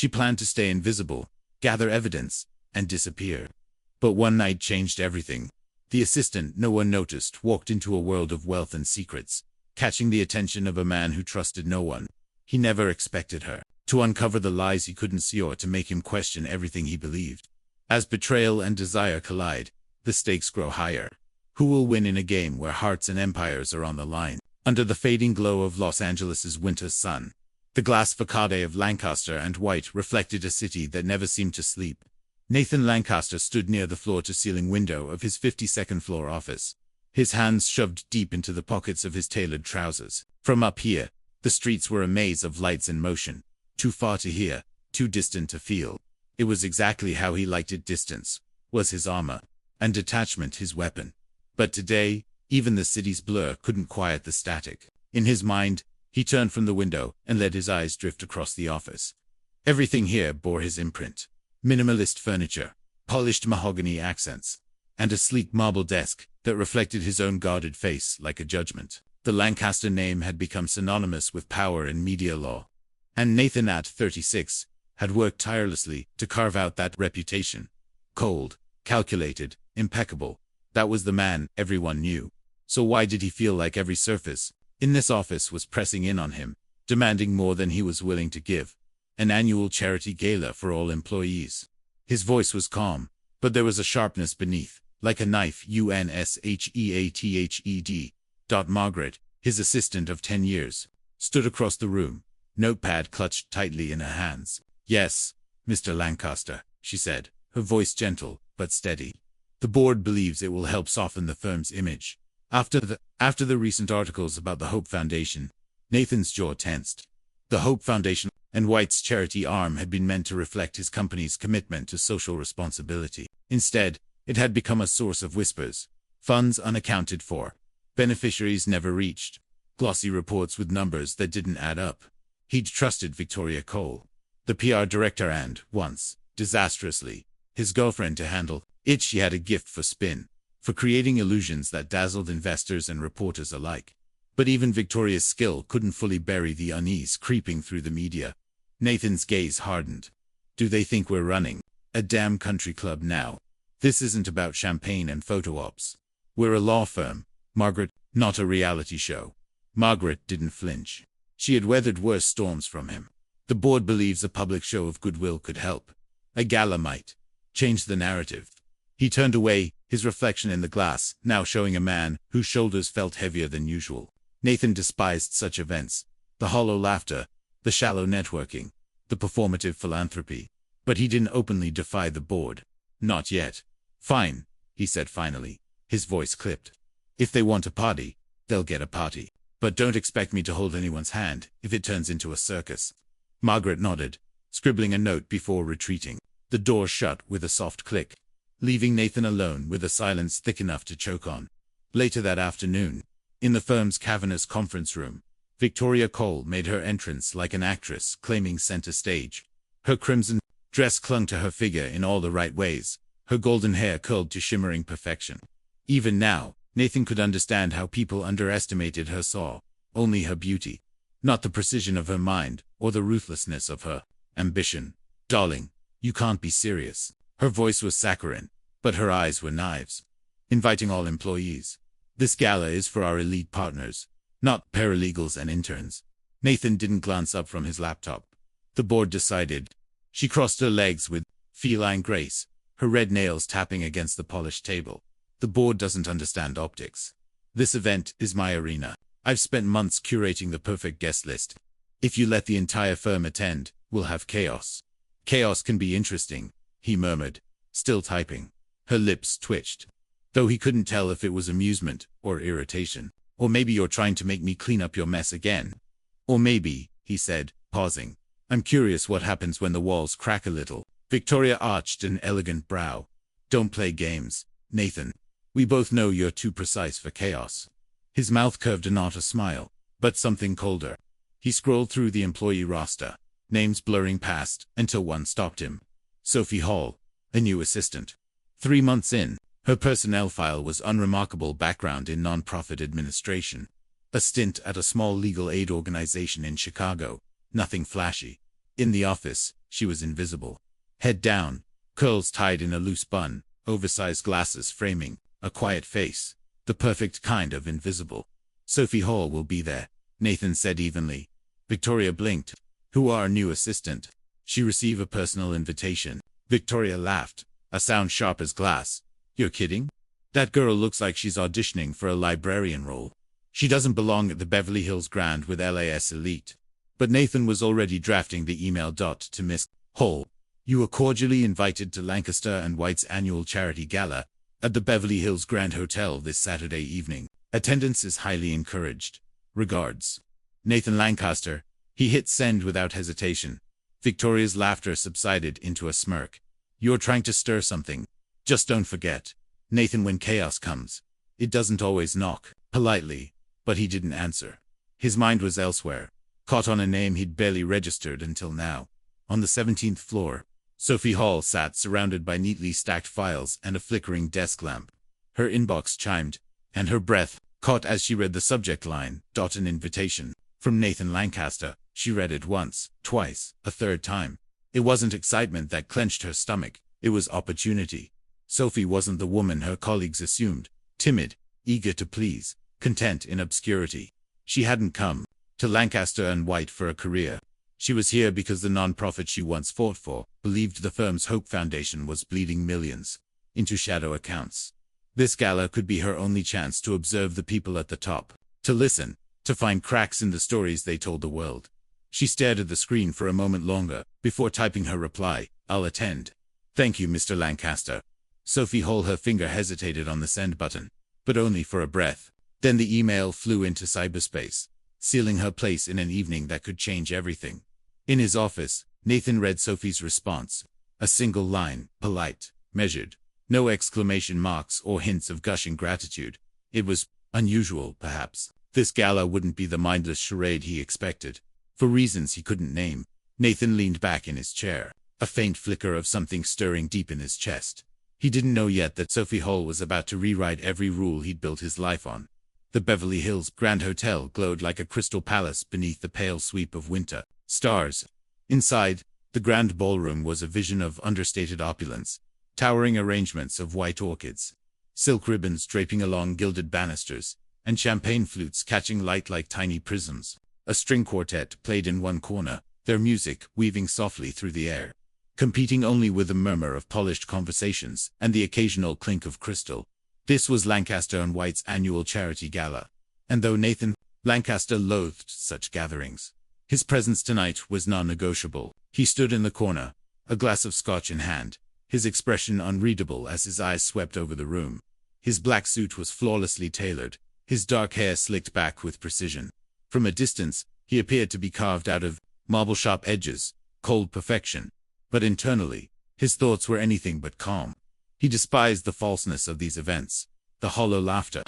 She planned to stay invisible, gather evidence, and disappear. But one night changed everything. The assistant no one noticed walked into a world of wealth and secrets, catching the attention of a man who trusted no one. He never expected her to uncover the lies he couldn't see or to make him question everything he believed. As betrayal and desire collide, the stakes grow higher. Who will win in a game where hearts and empires are on the line? Under the fading glow of Los Angeles's winter sun, the glass facade of Lancaster and White reflected a city that never seemed to sleep. Nathan Lancaster stood near the floor-to-ceiling window of his 52nd floor office, his hands shoved deep into the pockets of his tailored trousers. From up here, the streets were a maze of lights and motion, too far to hear, too distant to feel. It was exactly how he liked it. Distance was his armor, and detachment his weapon. But today, even the city's blur couldn't quiet the static. In his mind, he turned from the window and let his eyes drift across the office. Everything here bore his imprint. Minimalist furniture, polished mahogany accents, and a sleek marble desk that reflected his own guarded face like a judgment. The Lancaster name had become synonymous with power and media law, and Nathan at 36 had worked tirelessly to carve out that reputation. Cold, calculated, impeccable. That was the man everyone knew. So why did he feel like every surface in this office was pressing in on him, demanding more than he was willing to give? An annual charity gala for all employees. His voice was calm, but there was a sharpness beneath, like a knife. UNSHEATHED. Margaret, his assistant of 10 years, stood across the room, notepad clutched tightly in her hands. "Yes, Mr. Lancaster," she said, her voice gentle but steady. "The board believes it will help soften the firm's image." After the recent articles about the Hope Foundation, Nathan's jaw tensed. The Hope Foundation and White's charity arm had been meant to reflect his company's commitment to social responsibility. Instead, it had become a source of whispers, funds unaccounted for, beneficiaries never reached, glossy reports with numbers that didn't add up. He'd trusted Victoria Cole, the PR director, and, once, disastrously, his girlfriend, to handle it. She had a gift for spin, for creating illusions that dazzled investors and reporters alike. But even Victoria's skill couldn't fully bury the unease creeping through the media. Nathan's gaze hardened. "Do they think we're running a damn country club now? This isn't about champagne and photo ops. We're a law firm, Margaret, not a reality show." Margaret didn't flinch. She had weathered worse storms from him. "The board believes a public show of goodwill could help. A gala might change the narrative." He turned away, his reflection in the glass now showing a man whose shoulders felt heavier than usual. Nathan despised such events, the hollow laughter, the shallow networking, the performative philanthropy. But he didn't openly defy the board. Not yet. "Fine," he said finally, his voice clipped. "If they want a party, they'll get a party. But don't expect me to hold anyone's hand if it turns into a circus." Margaret nodded, scribbling a note before retreating. The door shut with a soft click, leaving Nathan alone with a silence thick enough to choke on. Later that afternoon, in the firm's cavernous conference room, Victoria Cole made her entrance like an actress claiming center stage. Her crimson dress clung to her figure in all the right ways, her golden hair curled to shimmering perfection. Even now, Nathan could understand how people underestimated her, saw only her beauty, not the precision of her mind or the ruthlessness of her ambition. "Darling, you can't be serious." Her voice was saccharine, but her eyes were knives. "Inviting all employees. This gala is for our elite partners, not paralegals and interns." Nathan didn't glance up from his laptop. "The board decided." She crossed her legs with feline grace, her red nails tapping against the polished table. "The board doesn't understand optics. This event is my arena. I've spent months curating the perfect guest list. If you let the entire firm attend, we'll have chaos." "Chaos can be interesting," he murmured, still typing. Her lips twitched, though he couldn't tell if it was amusement or irritation. "Or maybe you're trying to make me clean up your mess again." "Or maybe," he said, pausing, "I'm curious what happens when the walls crack a little." Victoria arched an elegant brow. "Don't play games, Nathan. We both know you're too precise for chaos." His mouth curved in not a smile, but something colder. He scrolled through the employee roster, names blurring past, until one stopped him. Sophie Hall, a new assistant. 3 months in, her personnel file was unremarkable: background in nonprofit administration, a stint at a small legal aid organization in Chicago, nothing flashy. In the office, she was invisible. Head down, curls tied in a loose bun, oversized glasses framing, a quiet face. The perfect kind of invisible. Sophie Hall will be there, Nathan said evenly. Victoria blinked. Who our new assistant? She receive a personal invitation. Victoria laughed, a sound sharp as glass. You're kidding? That girl looks like she's auditioning for a librarian role. She doesn't belong at the Beverly Hills Grand with LAS Elite. But Nathan was already drafting the email. To Miss Hall. You are cordially invited to Lancaster and White's annual charity gala at the Beverly Hills Grand Hotel this Saturday evening. Attendance is highly encouraged. Regards. Nathan Lancaster. He hit send without hesitation. Victoria's laughter subsided into a smirk. You're trying to stir something. Just don't forget. Nathan, when chaos comes, it doesn't always knock politely, but he didn't answer. His mind was elsewhere, caught on a name he'd barely registered until now. On the 17th floor, Sophie Hall sat surrounded by neatly stacked files and a flickering desk lamp. Her inbox chimed, and her breath caught as she read the subject line. An invitation from Nathan Lancaster. She read it once, twice, a third time. It wasn't excitement that clenched her stomach, it was opportunity. Sophie wasn't the woman her colleagues assumed, timid, eager to please, content in obscurity. She hadn't come to Lancaster and White for a career. She was here because the nonprofit she once fought for believed the firm's Hope Foundation was bleeding millions into shadow accounts. This gala could be her only chance to observe the people at the top, to listen, to find cracks in the stories they told the world. She stared at the screen for a moment longer before typing her reply. I'll attend. Thank you, Mr. Lancaster. Sophie Hall, her finger hesitated on the send button, but only for a breath. Then the email flew into cyberspace, sealing her place in an evening that could change everything. In his office, Nathan read Sophie's response. A single line, polite, measured. No exclamation marks or hints of gushing gratitude. It was unusual, perhaps. This gala wouldn't be the mindless charade he expected. For reasons he couldn't name, Nathan leaned back in his chair, a faint flicker of something stirring deep in his chest. He didn't know yet that Sophie Hall was about to rewrite every rule he'd built his life on. The Beverly Hills Grand Hotel glowed like a crystal palace beneath the pale sweep of winter stars. Inside, the grand ballroom was a vision of understated opulence, towering arrangements of white orchids, silk ribbons draping along gilded banisters, and champagne flutes catching light like tiny prisms. A string quartet played in one corner, their music weaving softly through the air, competing only with the murmur of polished conversations and the occasional clink of crystal. This was Lancaster and White's annual charity gala, and though Nathan Lancaster loathed such gatherings, his presence tonight was non-negotiable. He stood in the corner, a glass of scotch in hand, his expression unreadable as his eyes swept over the room. His black suit was flawlessly tailored, his dark hair slicked back with precision. From a distance, he appeared to be carved out of marble-sharp edges, cold perfection. But internally, his thoughts were anything but calm. He despised the falseness of these events, the hollow laughter,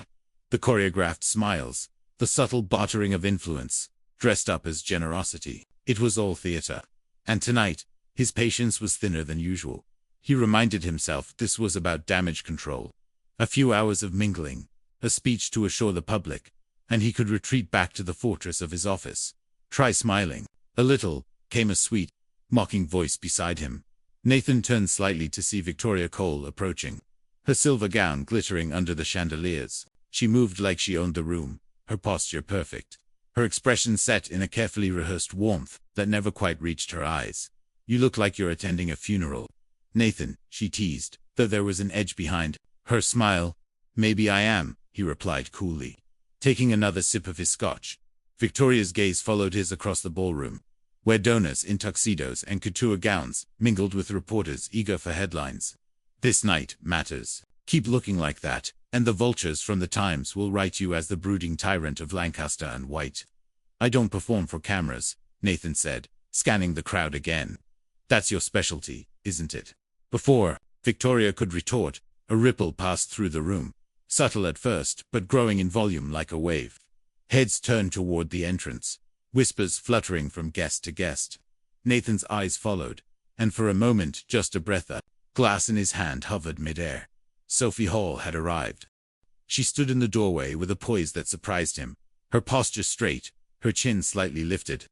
the choreographed smiles, the subtle bartering of influence, dressed up as generosity. It was all theater. And tonight, his patience was thinner than usual. He reminded himself this was about damage control. A few hours of mingling, a speech to assure the public, and he could retreat back to the fortress of his office. Try smiling. A little, came a sweet, mocking voice beside him. Nathan turned slightly to see Victoria Cole approaching, her silver gown glittering under the chandeliers. She moved like she owned the room, her posture perfect, her expression set in a carefully rehearsed warmth that never quite reached her eyes. You look like you're attending a funeral, Nathan, she teased, though there was an edge behind her smile. Maybe I am, he replied coolly, taking another sip of his scotch. Victoria's gaze followed his across the ballroom, where donors in tuxedos and couture gowns mingled with reporters eager for headlines. This night matters. Keep looking like that, and the vultures from the Times will write you as the brooding tyrant of Lancaster and White. I don't perform for cameras, Nathan said, scanning the crowd again. That's your specialty, isn't it? Before Victoria could retort, a ripple passed through the room, subtle at first, but growing in volume like a wave. Heads turned toward the entrance, whispers fluttering from guest to guest. Nathan's eyes followed, and for a moment, just a breath, a glass in his hand hovered midair. Sophie Hall had arrived. She stood in the doorway with a poise that surprised him, her posture straight, her chin slightly lifted.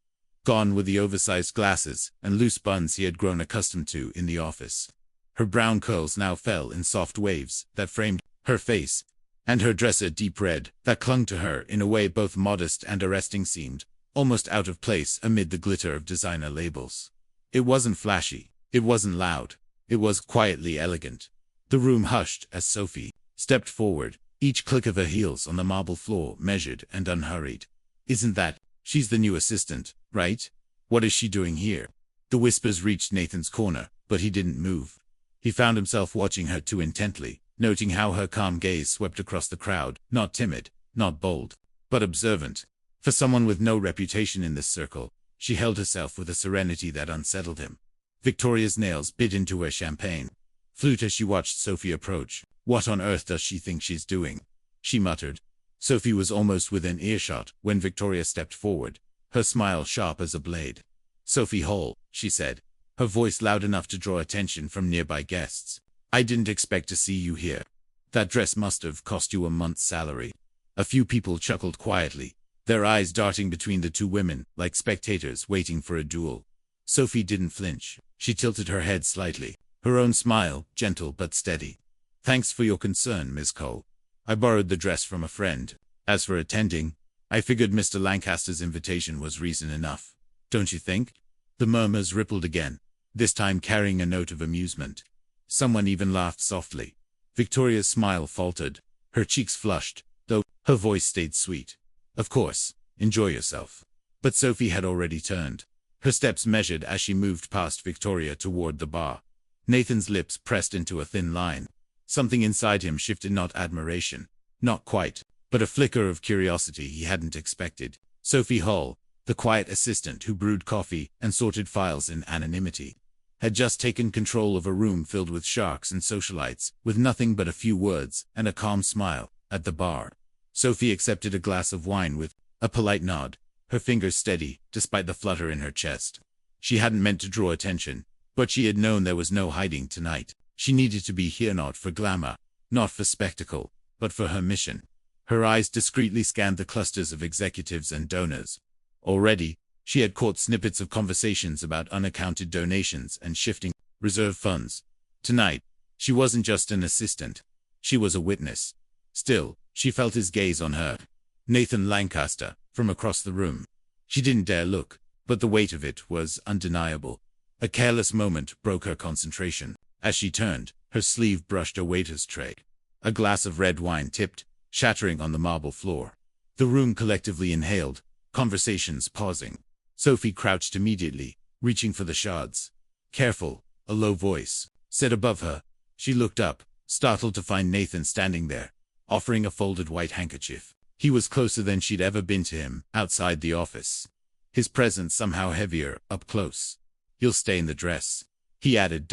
gone were the oversized glasses and loose buns he had grown accustomed to in the office. Her brown curls now fell in soft waves that framed her face, and her dress a deep red that clung to her in a way both modest and arresting seemed almost out of place amid the glitter of designer labels. It wasn't flashy, it wasn't loud, it was quietly elegant. The room hushed as Sophie stepped forward, each click of her heels on the marble floor measured and unhurried. "Isn't that, she's the new assistant, right? What is she doing here?" The whispers reached Nathan's corner, but he didn't move. He found himself watching her too intently, noting how her calm gaze swept across the crowd, not timid, not bold, but observant. For someone with no reputation in this circle, she held herself with a serenity that unsettled him. Victoria's nails bit into her champagne flute as she watched Sophie approach. "What on earth does she think she's doing?" she muttered. Sophie was almost within earshot when Victoria stepped forward, her smile sharp as a blade. "Sophie Hall," she said, her voice loud enough to draw attention from nearby guests. "I didn't expect to see you here. That dress must have cost you a month's salary." A few people chuckled quietly, their eyes darting between the two women like spectators waiting for a duel. Sophie didn't flinch. She tilted her head slightly, her own smile gentle but steady. "Thanks for your concern, Miss Cole. I borrowed the dress from a friend. As for attending, I figured Mr. Lancaster's invitation was reason enough. Don't you think?" The murmurs rippled again, this time carrying a note of amusement. Someone even laughed softly. Victoria's smile faltered, her cheeks flushed, though her voice stayed sweet. "Of course, enjoy yourself." But Sophie had already turned, her steps measured as she moved past Victoria toward the bar. Nathan's lips pressed into a thin line. Something inside him shifted, not admiration, not quite, but a flicker of curiosity he hadn't expected. Sophie Hall, the quiet assistant who brewed coffee and sorted files in anonymity, had just taken control of a room filled with sharks and socialites, with nothing but a few words and a calm smile at the bar. Sophie accepted a glass of wine with a polite nod, her fingers steady despite the flutter in her chest. She hadn't meant to draw attention, but she had known there was no hiding tonight. She needed to be here not for glamour, not for spectacle, but for her mission. Her eyes discreetly scanned the clusters of executives and donors. Already, she had caught snippets of conversations about unaccounted donations and shifting reserve funds. Tonight, she wasn't just an assistant. She was a witness. Still, she felt his gaze on her. Nathan Lancaster, from across the room. She didn't dare look, but the weight of it was undeniable. A careless moment broke her concentration. As she turned, her sleeve brushed a waiter's tray. A glass of red wine tipped, shattering on the marble floor. The room collectively inhaled, conversations pausing. Sophie crouched immediately, reaching for the shards. "Careful," a low voice said above her. She looked up, startled to find Nathan standing there, offering a folded white handkerchief. He was closer than she'd ever been to him, outside the office. His presence somehow heavier, up close. "You'll stay in the dress," he added.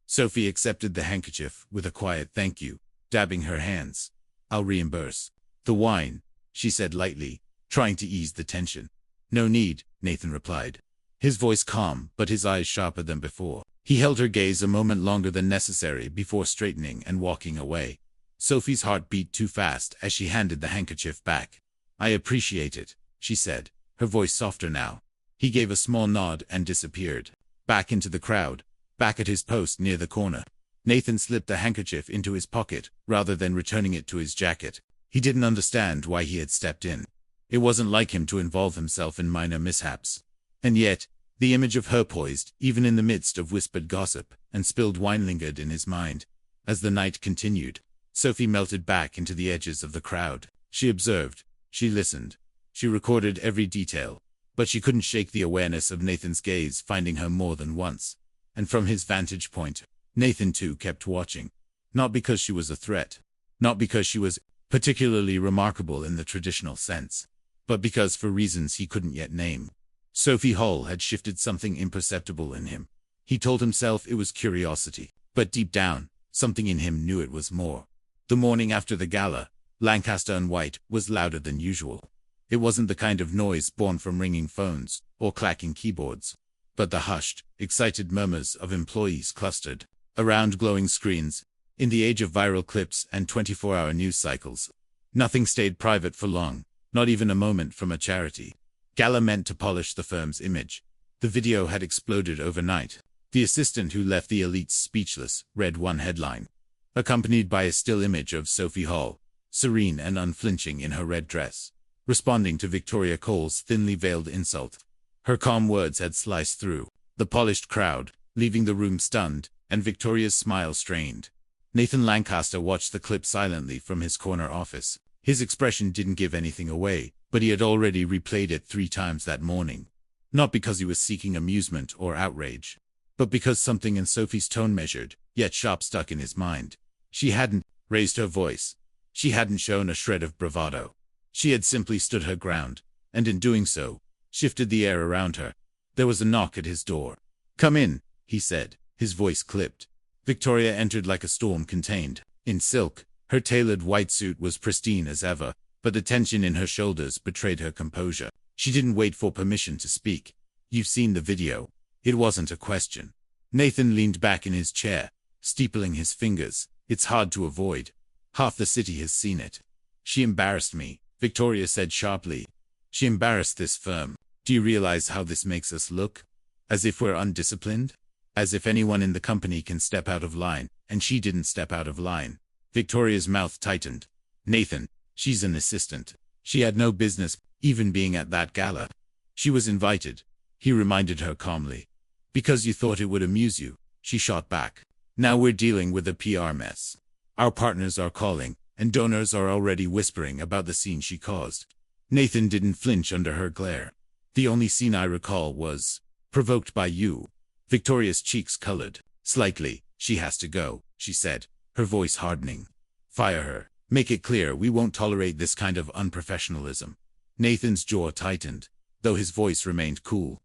Sophie accepted the handkerchief with a quiet thank you, dabbing her hands. "I'll reimburse the wine," she said lightly, trying to ease the tension. "No need," Nathan replied, his voice calm but his eyes sharper than before. He held her gaze a moment longer than necessary before straightening and walking away. Sophie's heart beat too fast as she handed the handkerchief back. "I appreciate it," she said, her voice softer now. He gave a small nod and disappeared, back into the crowd, back at his post near the corner. Nathan slipped the handkerchief into his pocket, rather than returning it to his jacket. He didn't understand why he had stepped in. It wasn't like him to involve himself in minor mishaps. And yet, the image of her poised, even in the midst of whispered gossip, and spilled wine lingered in his mind. As the night continued, Sophie melted back into the edges of the crowd. She observed, she listened, she recorded every detail, but she couldn't shake the awareness of Nathan's gaze finding her more than once. And from his vantage point, Nathan too kept watching. Not because she was a threat, not because she was particularly remarkable in the traditional sense, but because for reasons he couldn't yet name. Sophie Hall had shifted something imperceptible in him. He told himself it was curiosity, but deep down, something in him knew it was more. The morning after the gala, Lancaster and White was louder than usual. It wasn't the kind of noise born from ringing phones or clacking keyboards, but the hushed, excited murmurs of employees clustered around glowing screens. In the age of viral clips and 24-hour news cycles, nothing stayed private for long, not even a moment from a charity. Gala meant to polish the firm's image. The video had exploded overnight. The assistant who left the elites speechless read one headline, accompanied by a still image of Sophie Hall, serene and unflinching in her red dress, responding to Victoria Cole's thinly veiled insult. Her calm words had sliced through the polished crowd, leaving the room stunned, and Victoria's smile strained. Nathan Lancaster watched the clip silently from his corner office. His expression didn't give anything away, but he had already replayed it 3 times that morning. Not because he was seeking amusement or outrage, but because something in Sophie's tone measured, yet sharp stuck in his mind. She hadn't raised her voice. She hadn't shown a shred of bravado. She had simply stood her ground, and in doing so, shifted the air around her. There was a knock at his door. "Come in," he said, his voice clipped. Victoria entered like a storm contained. In silk, her tailored white suit was pristine as ever, but the tension in her shoulders betrayed her composure. She didn't wait for permission to speak. "You've seen the video." It wasn't a question. Nathan leaned back in his chair, steepling his fingers. "It's hard to avoid. Half the city has seen it." "She embarrassed me," Victoria said sharply. "She embarrassed this firm. Do you realize how this makes us look? As if we're undisciplined? As if anyone in the company can step out of line, and she didn't step out of line." Victoria's mouth tightened. "Nathan, she's an assistant. She had no business even being at that gala." "She was invited," he reminded her calmly. "Because you thought it would amuse you," she shot back. "Now we're dealing with a PR mess. Our partners are calling, and donors are already whispering about the scene she caused." Nathan didn't flinch under her glare. "The only scene I recall was provoked by you." Victoria's cheeks colored slightly. "She has to go," she said, her voice hardening. "Fire her. Make it clear we won't tolerate this kind of unprofessionalism." Nathan's jaw tightened, though his voice remained cool.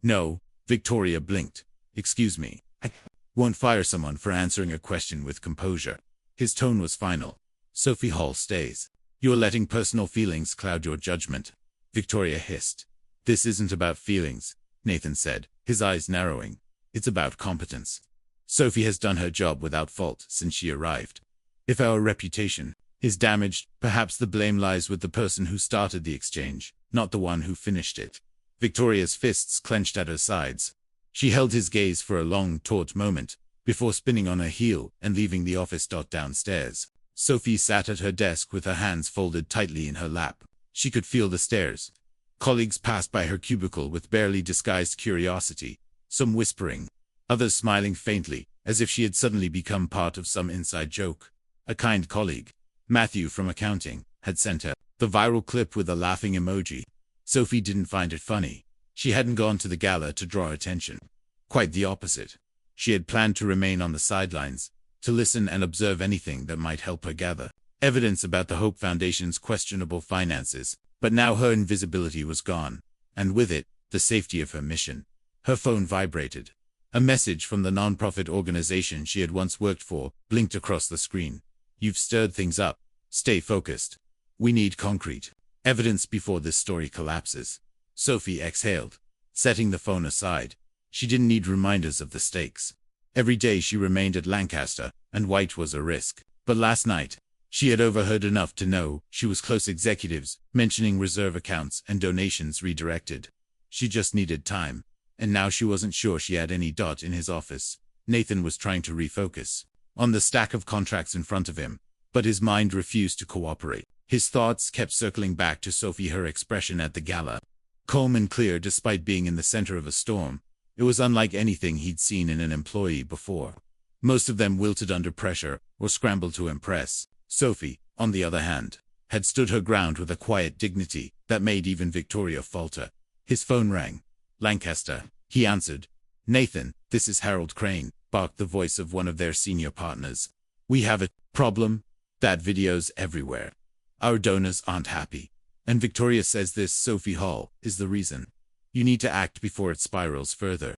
"No," Victoria blinked. "Excuse me. I won't fire someone for answering a question with composure." His tone was final. "Sophie Hall stays. You're letting personal feelings cloud your judgment." Victoria hissed. "This isn't about feelings," Nathan said, his eyes narrowing. "It's about competence. Sophie has done her job without fault since she arrived. If our reputation is damaged, perhaps the blame lies with the person who started the exchange, not the one who finished it." Victoria's fists clenched at her sides. She held his gaze for a long, taut moment, before spinning on her heel and leaving the office. Downstairs, Sophie sat at her desk with her hands folded tightly in her lap. She could feel the stares. Colleagues passed by her cubicle with barely disguised curiosity, some whispering, others smiling faintly, as if she had suddenly become part of some inside joke. A kind colleague, Matthew from accounting, had sent her the viral clip with a laughing emoji. Sophie didn't find it funny. She hadn't gone to the gala to draw attention. Quite the opposite. She had planned to remain on the sidelines, to listen and observe anything that might help her gather evidence about the Hope Foundation's questionable finances. But now her invisibility was gone, and with it, the safety of her mission. Her phone vibrated. A message from the nonprofit organization she had once worked for blinked across the screen. "You've stirred things up. Stay focused. We need concrete evidence before this story collapses." Sophie exhaled, setting the phone aside. She didn't need reminders of the stakes. Every day she remained at Lancaster, and white was a risk. But last night, she had overheard enough to know she was close executives mentioning reserve accounts and donations redirected. She just needed time, and now she wasn't sure she had any dot in his office. Nathan was trying to refocus on the stack of contracts in front of him, but his mind refused to cooperate. His thoughts kept circling back to Sophie, her expression at the gala. Calm and clear despite being in the center of a storm. It was unlike anything he'd seen in an employee before. Most of them wilted under pressure or scrambled to impress. Sophie, on the other hand, had stood her ground with a quiet dignity that made even Victoria falter. His phone rang. "Lancaster," he answered. "Nathan, this is Harold Crane," barked the voice of one of their senior partners. "We have a problem. That video's everywhere. Our donors aren't happy. And Victoria says this Sophie Hall is the reason. You need to act before it spirals further."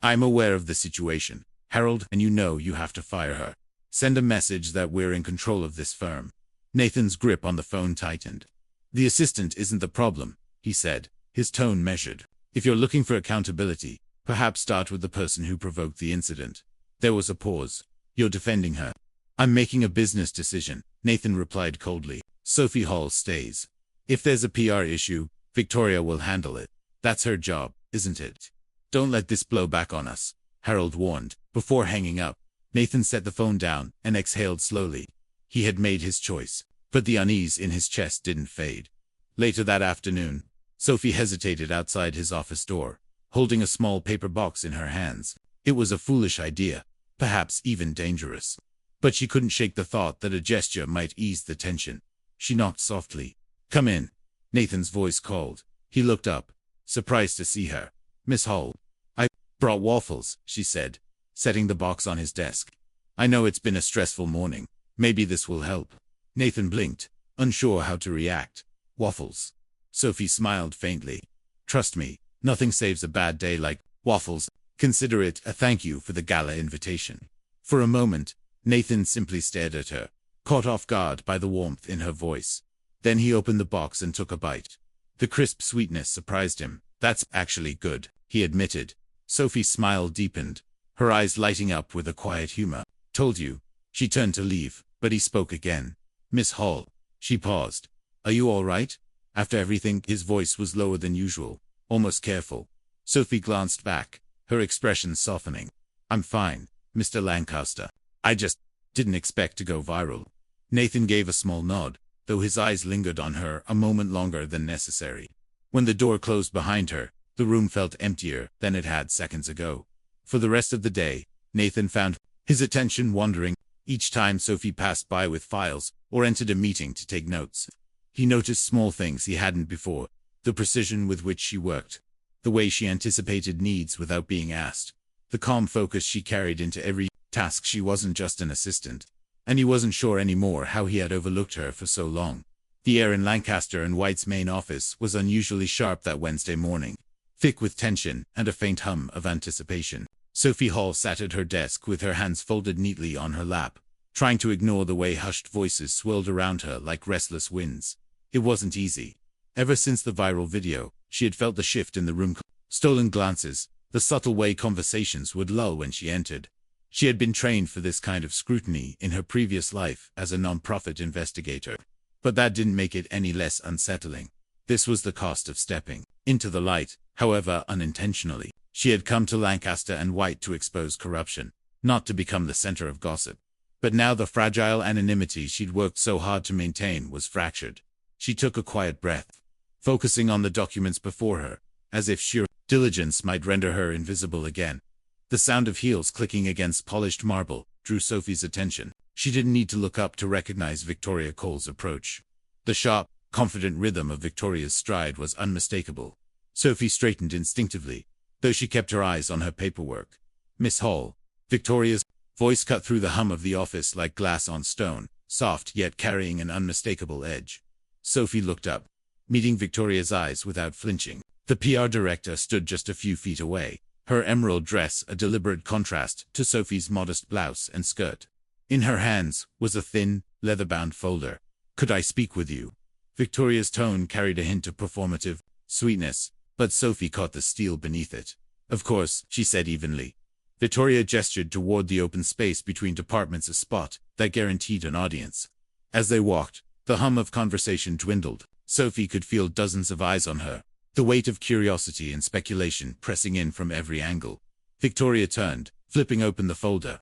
"I'm aware of the situation, Harold, and you know you have to fire her. Send a message that we're in control of this firm." Nathan's grip on the phone tightened. "The assistant isn't the problem," he said, his tone measured. "If you're looking for accountability, perhaps start with the person who provoked the incident." There was a pause. "You're defending her." "I'm making a business decision," Nathan replied coldly. "Sophie Hall stays. If there's a PR issue, Victoria will handle it. That's her job, isn't it? Don't let this blow back on us, Harold warned. Before hanging up, Nathan set the phone down and exhaled slowly. He had made his choice, but the unease in his chest didn't fade. Later that afternoon, Sophie hesitated outside his office door, holding a small paper box in her hands. It was a foolish idea, perhaps even dangerous. But she couldn't shake the thought that a gesture might ease the tension. She knocked softly. "Come in," Nathan's voice called. He looked up, surprised to see her. "Miss Hall." "I brought waffles," she said, setting the box on his desk. "I know it's been a stressful morning. Maybe this will help." Nathan blinked, unsure how to react. "Waffles?" Sophie smiled faintly. "Trust me, nothing saves a bad day like waffles. Consider it a thank you for the gala invitation." For a moment, Nathan simply stared at her, caught off guard by the warmth in her voice. Then he opened the box and took a bite. The crisp sweetness surprised him. "That's actually good," he admitted. Sophie's smile deepened, her eyes lighting up with a quiet humor. "Told you." She turned to leave, but he spoke again. "Miss Hall." She paused. "Are you all right?" After everything, his voice was lower than usual, almost careful. Sophie glanced back, her expression softening. "I'm fine, Mr. Lancaster. I just didn't expect to go viral." Nathan gave a small nod, though his eyes lingered on her a moment longer than necessary. When the door closed behind her, the room felt emptier than it had seconds ago. For the rest of the day, Nathan found his attention wandering each time Sophie passed by with files or entered a meeting to take notes. He noticed small things he hadn't before: the precision with which she worked, the way she anticipated needs without being asked, the calm focus she carried into every task. She wasn't just an assistant, and he wasn't sure anymore how he had overlooked her for so long. The air in Lancaster and White's main office was unusually sharp that Wednesday morning, thick with tension and a faint hum of anticipation. Sophie Hall sat at her desk with her hands folded neatly on her lap, trying to ignore the way hushed voices swirled around her like restless winds. It wasn't easy. Ever since the viral video, she had felt the shift in the room: stolen glances, the subtle way conversations would lull when she entered. She had been trained for this kind of scrutiny in her previous life as a non-profit investigator, but that didn't make it any less unsettling. This was the cost of stepping into the light, however unintentionally. She had come to Lancaster and White to expose corruption, not to become the center of gossip. But now the fragile anonymity she'd worked so hard to maintain was fractured. She took a quiet breath, focusing on the documents before her, as if sheer diligence might render her invisible again. The sound of heels clicking against polished marble drew Sophie's attention. She didn't need to look up to recognize Victoria Cole's approach. The sharp, confident rhythm of Victoria's stride was unmistakable. Sophie straightened instinctively, though she kept her eyes on her paperwork. "Miss Hall." Victoria's voice cut through the hum of the office like glass on stone, soft yet carrying an unmistakable edge. Sophie looked up, meeting Victoria's eyes without flinching. The PR director stood just a few feet away, her emerald dress a deliberate contrast to Sophie's modest blouse and skirt. In her hands was a thin, leather-bound folder. "Could I speak with you?" Victoria's tone carried a hint of performative sweetness, but Sophie caught the steel beneath it. "Of course," she said evenly. Victoria gestured toward the open space between departments, a spot that guaranteed an audience. As they walked, the hum of conversation dwindled. Sophie could feel dozens of eyes on her, the weight of curiosity and speculation pressing in from every angle. Victoria turned, flipping open the folder.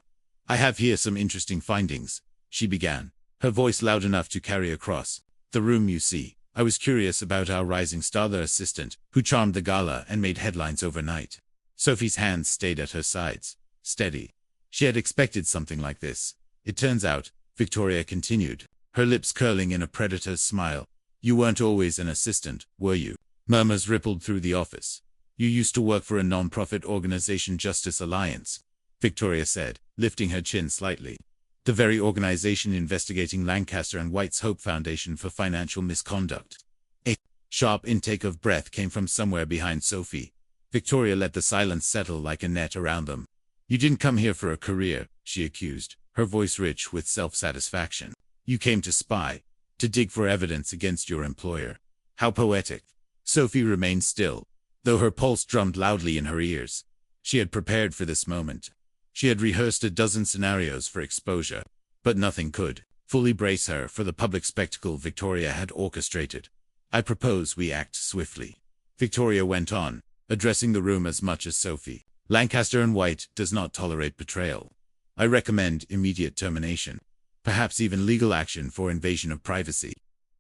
"I have here some interesting findings," she began, her voice loud enough to carry across the room. "You see, I was curious about our rising star, the assistant who charmed the gala and made headlines overnight." Sophie's hands stayed at her sides, steady. She had expected something like this. "It turns out," Victoria continued, her lips curling in a predator's smile, "you weren't always an assistant, were you?" Murmurs rippled through the office. "You used to work for a non-profit organization, Justice Alliance," Victoria said, lifting her chin slightly. "The very organization investigating Lancaster and White's Hope Foundation for financial misconduct." A sharp intake of breath came from somewhere behind Sophie. Victoria let the silence settle like a net around them. "You didn't come here for a career," she accused, her voice rich with self-satisfaction. "You came to spy, to dig for evidence against your employer." How poetic. Sophie remained still, though her pulse drummed loudly in her ears. She had prepared for this moment. She had rehearsed a dozen scenarios for exposure, but nothing could fully brace her for the public spectacle Victoria had orchestrated. I propose we act swiftly. Victoria went on, addressing the room as much as Sophie. Lancaster and White does not tolerate betrayal. I recommend immediate termination, perhaps even legal action for invasion of privacy.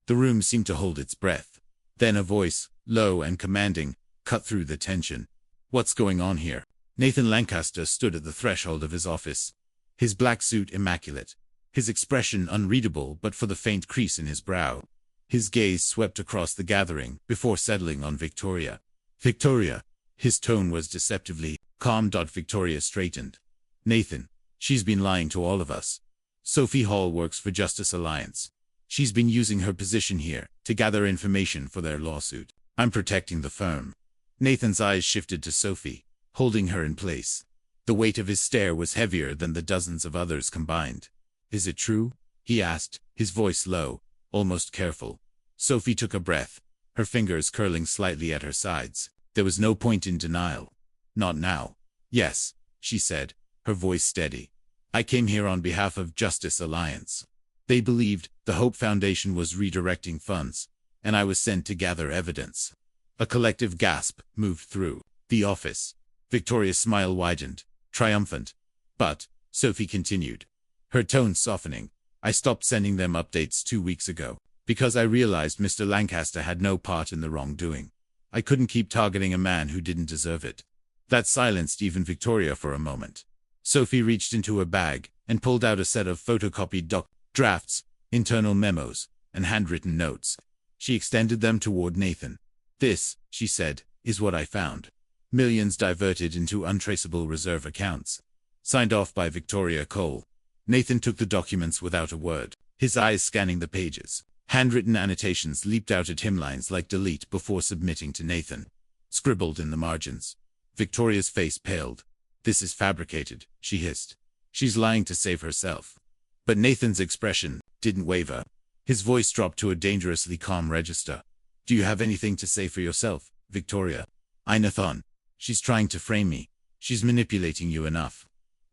The room seemed to hold its breath. Then a voice, low and commanding, cut through the tension. What's going on here? Nathan Lancaster stood at the threshold of his office, his black suit immaculate, his expression unreadable but for the faint crease in his brow. His gaze swept across the gathering before settling on Victoria. Victoria. His tone was deceptively calm. Victoria straightened. Nathan, she's been lying to all of us. Sophie Hall works for Justice Alliance. She's been using her position here to gather information for their lawsuit. I'm protecting the firm. Nathan's eyes shifted to Sophie, holding her in place. The weight of his stare was heavier than the dozens of others combined. Is it true? He asked, his voice low, almost careful. Sophie took a breath, her fingers curling slightly at her sides. There was no point in denial. Not now. Yes, she said, her voice steady. I came here on behalf of Justice Alliance. They believed the Hope Foundation was redirecting funds, and I was sent to gather evidence. A collective gasp moved through the office. Victoria's smile widened, triumphant. But, Sophie continued, her tone softening, I stopped sending them updates 2 weeks ago, because I realized Mr. Lancaster had no part in the wrongdoing. I couldn't keep targeting a man who didn't deserve it. That silenced even Victoria for a moment. Sophie reached into her bag and pulled out a set of photocopied drafts, internal memos, and handwritten notes. She extended them toward Nathan. This, she said, is what I found. Millions diverted into untraceable reserve accounts. Signed off by Victoria Cole. Nathan took the documents without a word, his eyes scanning the pages. Handwritten annotations leaped out at him, lines like delete before submitting to Nathan. Scribbled in the margins. Victoria's face paled. This is fabricated, she hissed. She's lying to save herself. But Nathan's expression didn't waver. His voice dropped to a dangerously calm register. Do you have anything to say for yourself, Victoria? Inathon. She's trying to frame me. She's manipulating you enough.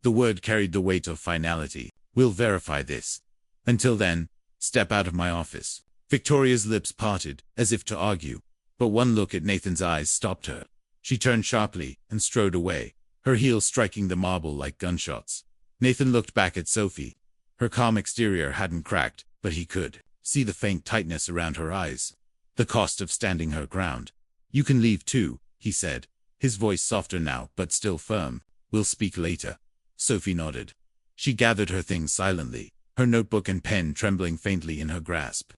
The word carried the weight of finality. We'll verify this. Until then, step out of my office. Victoria's lips parted, as if to argue. But one look at Nathan's eyes stopped her. She turned sharply and strode away, her heels striking the marble like gunshots. Nathan looked back at Sophie. Her calm exterior hadn't cracked, but he could see the faint tightness around her eyes. The cost of standing her ground. You can leave too, he said, his voice softer now but still firm. We'll speak later. Sophie nodded. She gathered her things silently, her notebook and pen trembling faintly in her grasp.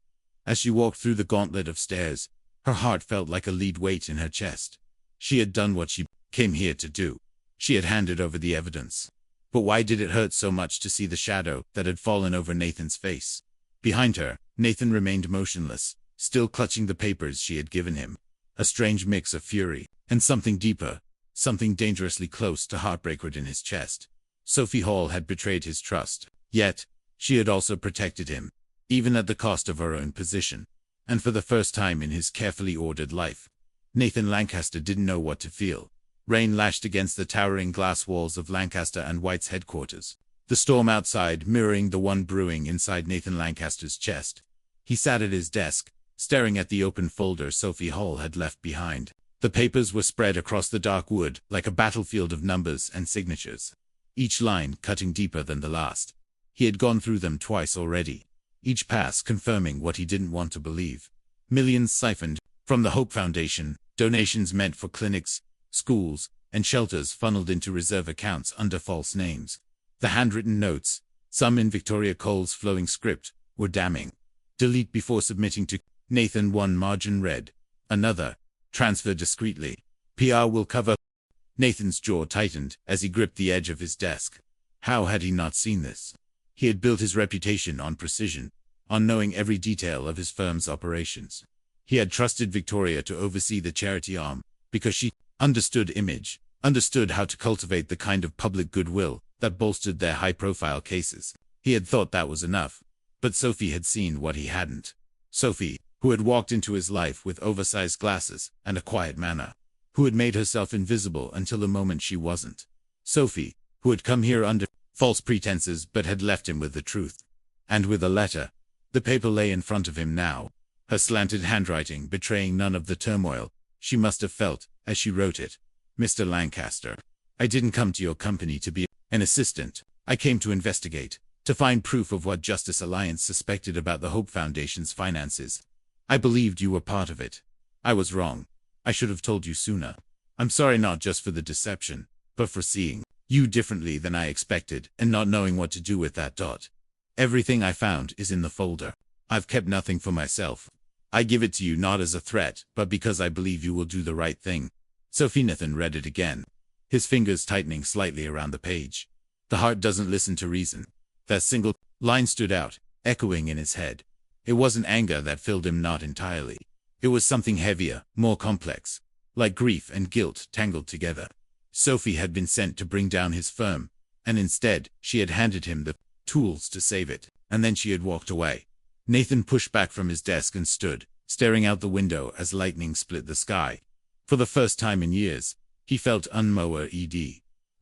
As she walked through the gauntlet of stairs, her heart felt like a lead weight in her chest. She had done what she came here to do. She had handed over the evidence. But why did it hurt so much to see the shadow that had fallen over Nathan's face? Behind her, Nathan remained motionless, still clutching the papers she had given him. A strange mix of fury and something deeper, something dangerously close to heartbreak in his chest. Sophie Hall had betrayed his trust, yet she had also protected him, even at the cost of her own position. And for the first time in his carefully ordered life, Nathan Lancaster didn't know what to feel. Rain lashed against the towering glass walls of Lancaster and White's headquarters, the storm outside mirroring the one brewing inside Nathan Lancaster's chest. He sat at his desk, staring at the open folder Sophie Hall had left behind. The papers were spread across the dark wood like a battlefield of numbers and signatures, each line cutting deeper than the last. He had gone through them twice already, each pass confirming what he didn't want to believe. Millions siphoned from the Hope Foundation, donations meant for clinics, schools, and shelters funneled into reserve accounts under false names. The handwritten notes, some in Victoria Cole's flowing script, were damning. Delete before submitting to Nathan. One margin read. Another. Transfer discreetly. PR will cover. Nathan's jaw tightened as he gripped the edge of his desk. How had he not seen this? He had built his reputation on precision, on knowing every detail of his firm's operations. He had trusted Victoria to oversee the charity arm, because she understood image, understood how to cultivate the kind of public goodwill that bolstered their high-profile cases. He had thought that was enough. But Sophie had seen what he hadn't. Sophie, who had walked into his life with oversized glasses and a quiet manner, who had made herself invisible until the moment she wasn't. Sophie, who had come here under false pretenses but had left him with the truth. And with a letter. The paper lay in front of him now. her slanted handwriting betraying none of the turmoil she must have felt as she wrote it. Mr. Lancaster, I didn't come to your company to be an assistant. I came to investigate, to find proof of what Justice Alliance suspected about the Hope Foundation's finances. I believed you were part of it. I was wrong. I should have told you sooner. I'm sorry not just for the deception, but for seeing you differently than I expected and not knowing what to do with that. Everything I found is in the folder. I've kept nothing for myself. I give it to you not as a threat, but because I believe you will do the right thing. Sophie. Nathan read it again, his fingers tightening slightly around the page. The heart doesn't listen to reason. That single line stood out, echoing in his head. It wasn't anger that filled him, not entirely. It was something heavier, more complex, like grief and guilt tangled together. Sophie had been sent to bring down his firm, and instead, she had handed him the tools to save it, and then she had walked away. Nathan pushed back from his desk and stood, staring out the window as lightning split the sky. For the first time in years, he felt unmower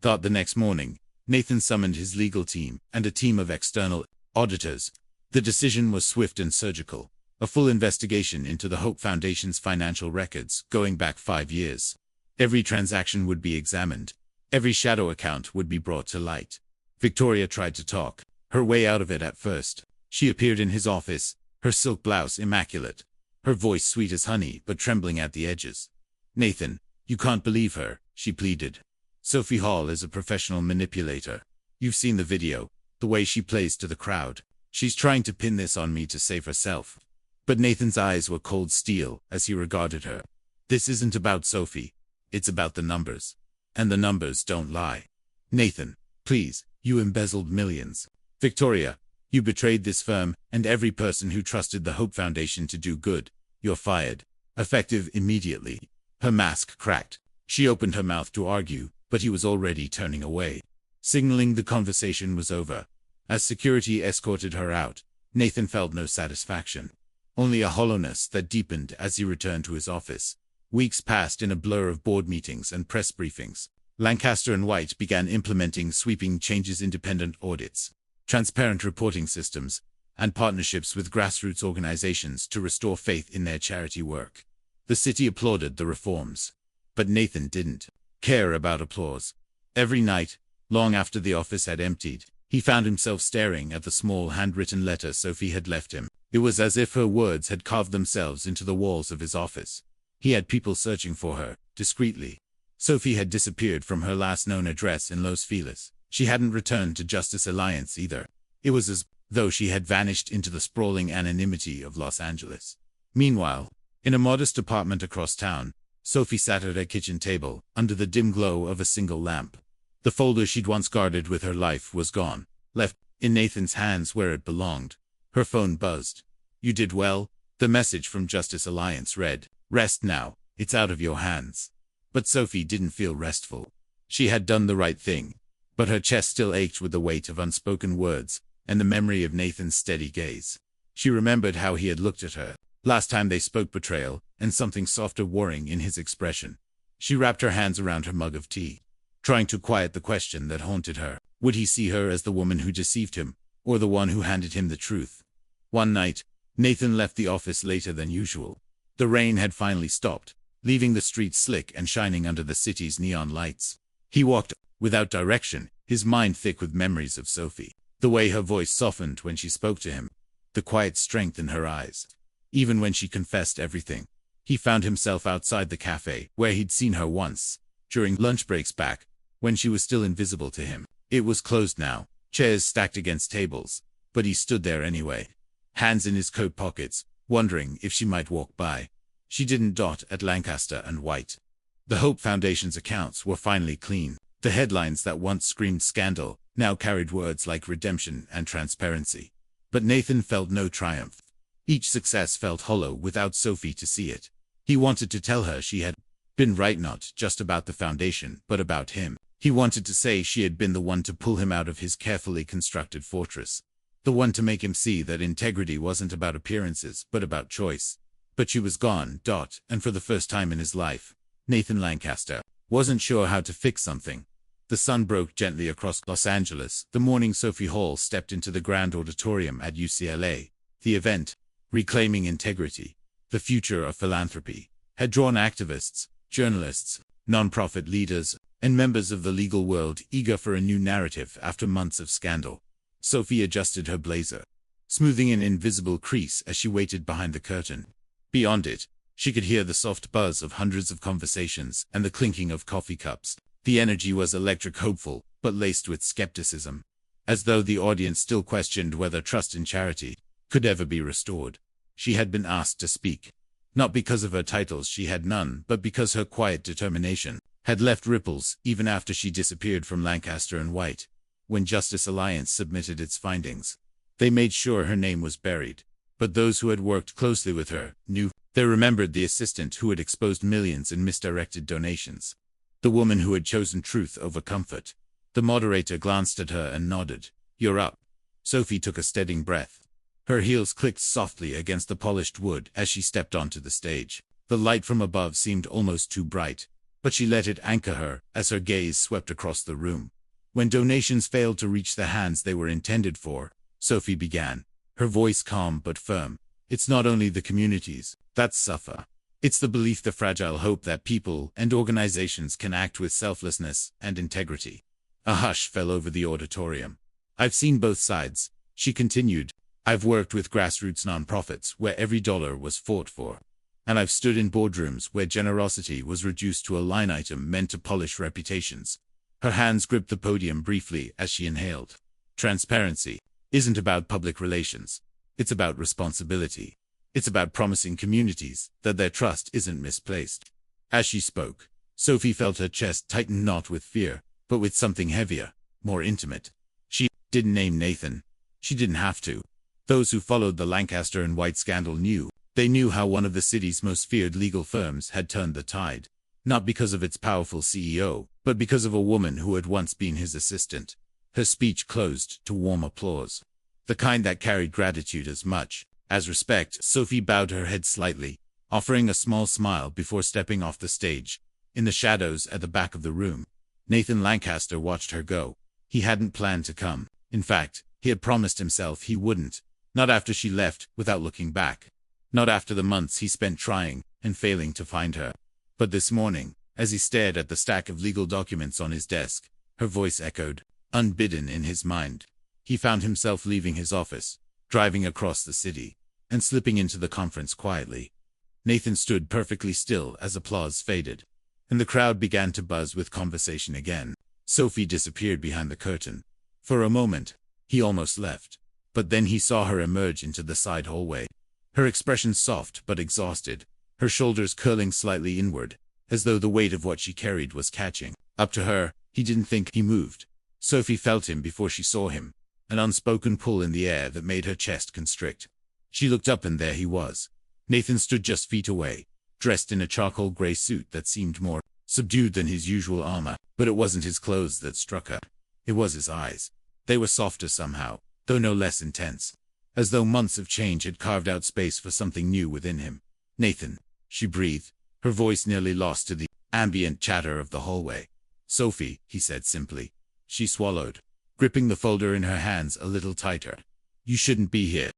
thought. The next morning, Nathan summoned his legal team and a team of external auditors. The decision was swift and surgical. A full investigation into the Hope Foundation's financial records going back 5 years. Every transaction would be examined. Every shadow account would be brought to light. Victoria tried to talk her way out of it at first. She appeared in his office, her silk blouse immaculate, her voice sweet as honey but trembling at the edges. Nathan, you can't believe her, she pleaded. Sophie Hall is a professional manipulator. You've seen the video, the way she plays to the crowd. She's trying to pin this on me to save herself. But Nathan's eyes were cold steel as he regarded her. This isn't about Sophie. It's about the numbers. And the numbers don't lie. Nathan, please, you embezzled millions. Victoria, you betrayed this firm and every person who trusted the Hope Foundation to do good. You're fired. Effective immediately. Her mask cracked. She opened her mouth to argue, but he was already turning away, signaling the conversation was over. As security escorted her out, Nathan felt no satisfaction. Only a hollowness that deepened as he returned to his office. Weeks passed in a blur of board meetings and press briefings. Lancaster and White began implementing sweeping changes: independent audits, transparent reporting systems, and partnerships with grassroots organizations to restore faith in their charity work. The city applauded the reforms. But Nathan didn't care about applause. Every night, long after the office had emptied, he found himself staring at the small handwritten letter Sophie had left him. It was as if her words had carved themselves into the walls of his office. He had people searching for her, discreetly. Sophie had disappeared from her last known address in Los Feliz. She hadn't returned to Justice Alliance either. It was as though she had vanished into the sprawling anonymity of Los Angeles. Meanwhile, in a modest apartment across town, Sophie sat at her kitchen table, under the dim glow of a single lamp. The folder she'd once guarded with her life was gone, left in Nathan's hands where it belonged. Her phone buzzed. You did well, the message from Justice Alliance read. Rest now, it's out of your hands. But Sophie didn't feel restful. She had done the right thing, but her chest still ached with the weight of unspoken words and the memory of Nathan's steady gaze. She remembered how he had looked at her last time they spoke, betrayal and something softer warring in his expression. She wrapped her hands around her mug of tea, trying to quiet the question that haunted her. Would he see her as the woman who deceived him, or the one who handed him the truth? One night, Nathan left the office later than usual. The rain had finally stopped, leaving the streets slick and shining under the city's neon lights. He walked, without direction, his mind thick with memories of Sophie. The way her voice softened when she spoke to him. The quiet strength in her eyes. Even when she confessed everything. He found himself outside the cafe, where he'd seen her once, during lunch breaks back, when she was still invisible to him. It was closed now, chairs stacked against tables, but he stood there anyway, hands in his coat pockets, wondering if she might walk by. She didn't. At Lancaster and White. The Hope Foundation's accounts were finally clean. The headlines that once screamed scandal now carried words like redemption and transparency. But Nathan felt no triumph. Each success felt hollow without Sophie to see it. He wanted to tell her she had been right, not just about the foundation, but about him. He wanted to say she had been the one to pull him out of his carefully constructed fortress. The one to make him see that integrity wasn't about appearances, but about choice. But she was gone. And for the first time in his life, Nathan Lancaster wasn't sure how to fix something. The sun broke gently across Los Angeles the morning Sophie Hall stepped into the grand auditorium at UCLA. The event, Reclaiming Integrity, the future of philanthropy, had drawn activists, journalists, non-profit leaders, and members of the legal world eager for a new narrative after months of scandal. Sophie adjusted her blazer, smoothing an invisible crease as she waited behind the curtain. Beyond it, she could hear the soft buzz of hundreds of conversations and the clinking of coffee cups. The energy was electric, hopeful, but laced with skepticism, as though the audience still questioned whether trust in charity could ever be restored. She had been asked to speak, not because of her titles, she had none, but because her quiet determination had left ripples even after she disappeared from Lancaster and White. When Justice Alliance submitted its findings, they made sure her name was buried. But those who had worked closely with her knew. They remembered the assistant who had exposed millions in misdirected donations, the woman who had chosen truth over comfort. The moderator glanced at her and nodded. "You're up." Sophie took a steadying breath. Her heels clicked softly against the polished wood as she stepped onto the stage. The light from above seemed almost too bright, but she let it anchor her as her gaze swept across the room. When donations failed to reach the hands they were intended for, Sophie began, her voice calm but firm. "It's not only the communities that suffer. It's the belief, the fragile hope that people and organizations can act with selflessness and integrity." A hush fell over the auditorium. "I've seen both sides," she continued. "I've worked with grassroots nonprofits where every dollar was fought for. And I've stood in boardrooms where generosity was reduced to a line item meant to polish reputations." Her hands gripped the podium briefly as she inhaled. "Transparency isn't about public relations. It's about responsibility. It's about promising communities that their trust isn't misplaced." As she spoke, Sophie felt her chest tighten, not with fear, but with something heavier, more intimate. She didn't name Nathan. She didn't have to. Those who followed the Lancaster and White scandal knew. They knew how one of the city's most feared legal firms had turned the tide, not because of its powerful CEO, but because of a woman who had once been his assistant. Her speech closed to warm applause, the kind that carried gratitude as much as respect. Sophie bowed her head slightly, offering a small smile before stepping off the stage. In the shadows at the back of the room, Nathan Lancaster watched her go. He hadn't planned to come. In fact, he had promised himself he wouldn't. Not after she left, without looking back. Not after the months he spent trying and failing to find her. But this morning, as he stared at the stack of legal documents on his desk, her voice echoed, unbidden in his mind. He found himself leaving his office, driving across the city, and slipping into the conference quietly. Nathan stood perfectly still as applause faded, and the crowd began to buzz with conversation again. Sophie disappeared behind the curtain. For a moment, he almost left, but then he saw her emerge into the side hallway. Her expression soft but exhausted, her shoulders curling slightly inward, as though the weight of what she carried was catching up to her. He didn't think he moved. Sophie felt him before she saw him, an unspoken pull in the air that made her chest constrict. She looked up and there he was. Nathan stood just feet away, dressed in a charcoal gray suit that seemed more subdued than his usual armor. But it wasn't his clothes that struck her. It was his eyes. They were softer somehow, though no less intense, as though months of change had carved out space for something new within him. "Nathan," she breathed, her voice nearly lost to the ambient chatter of the hallway. "Sophie," he said simply. She swallowed, gripping the folder in her hands a little tighter. "You shouldn't be here."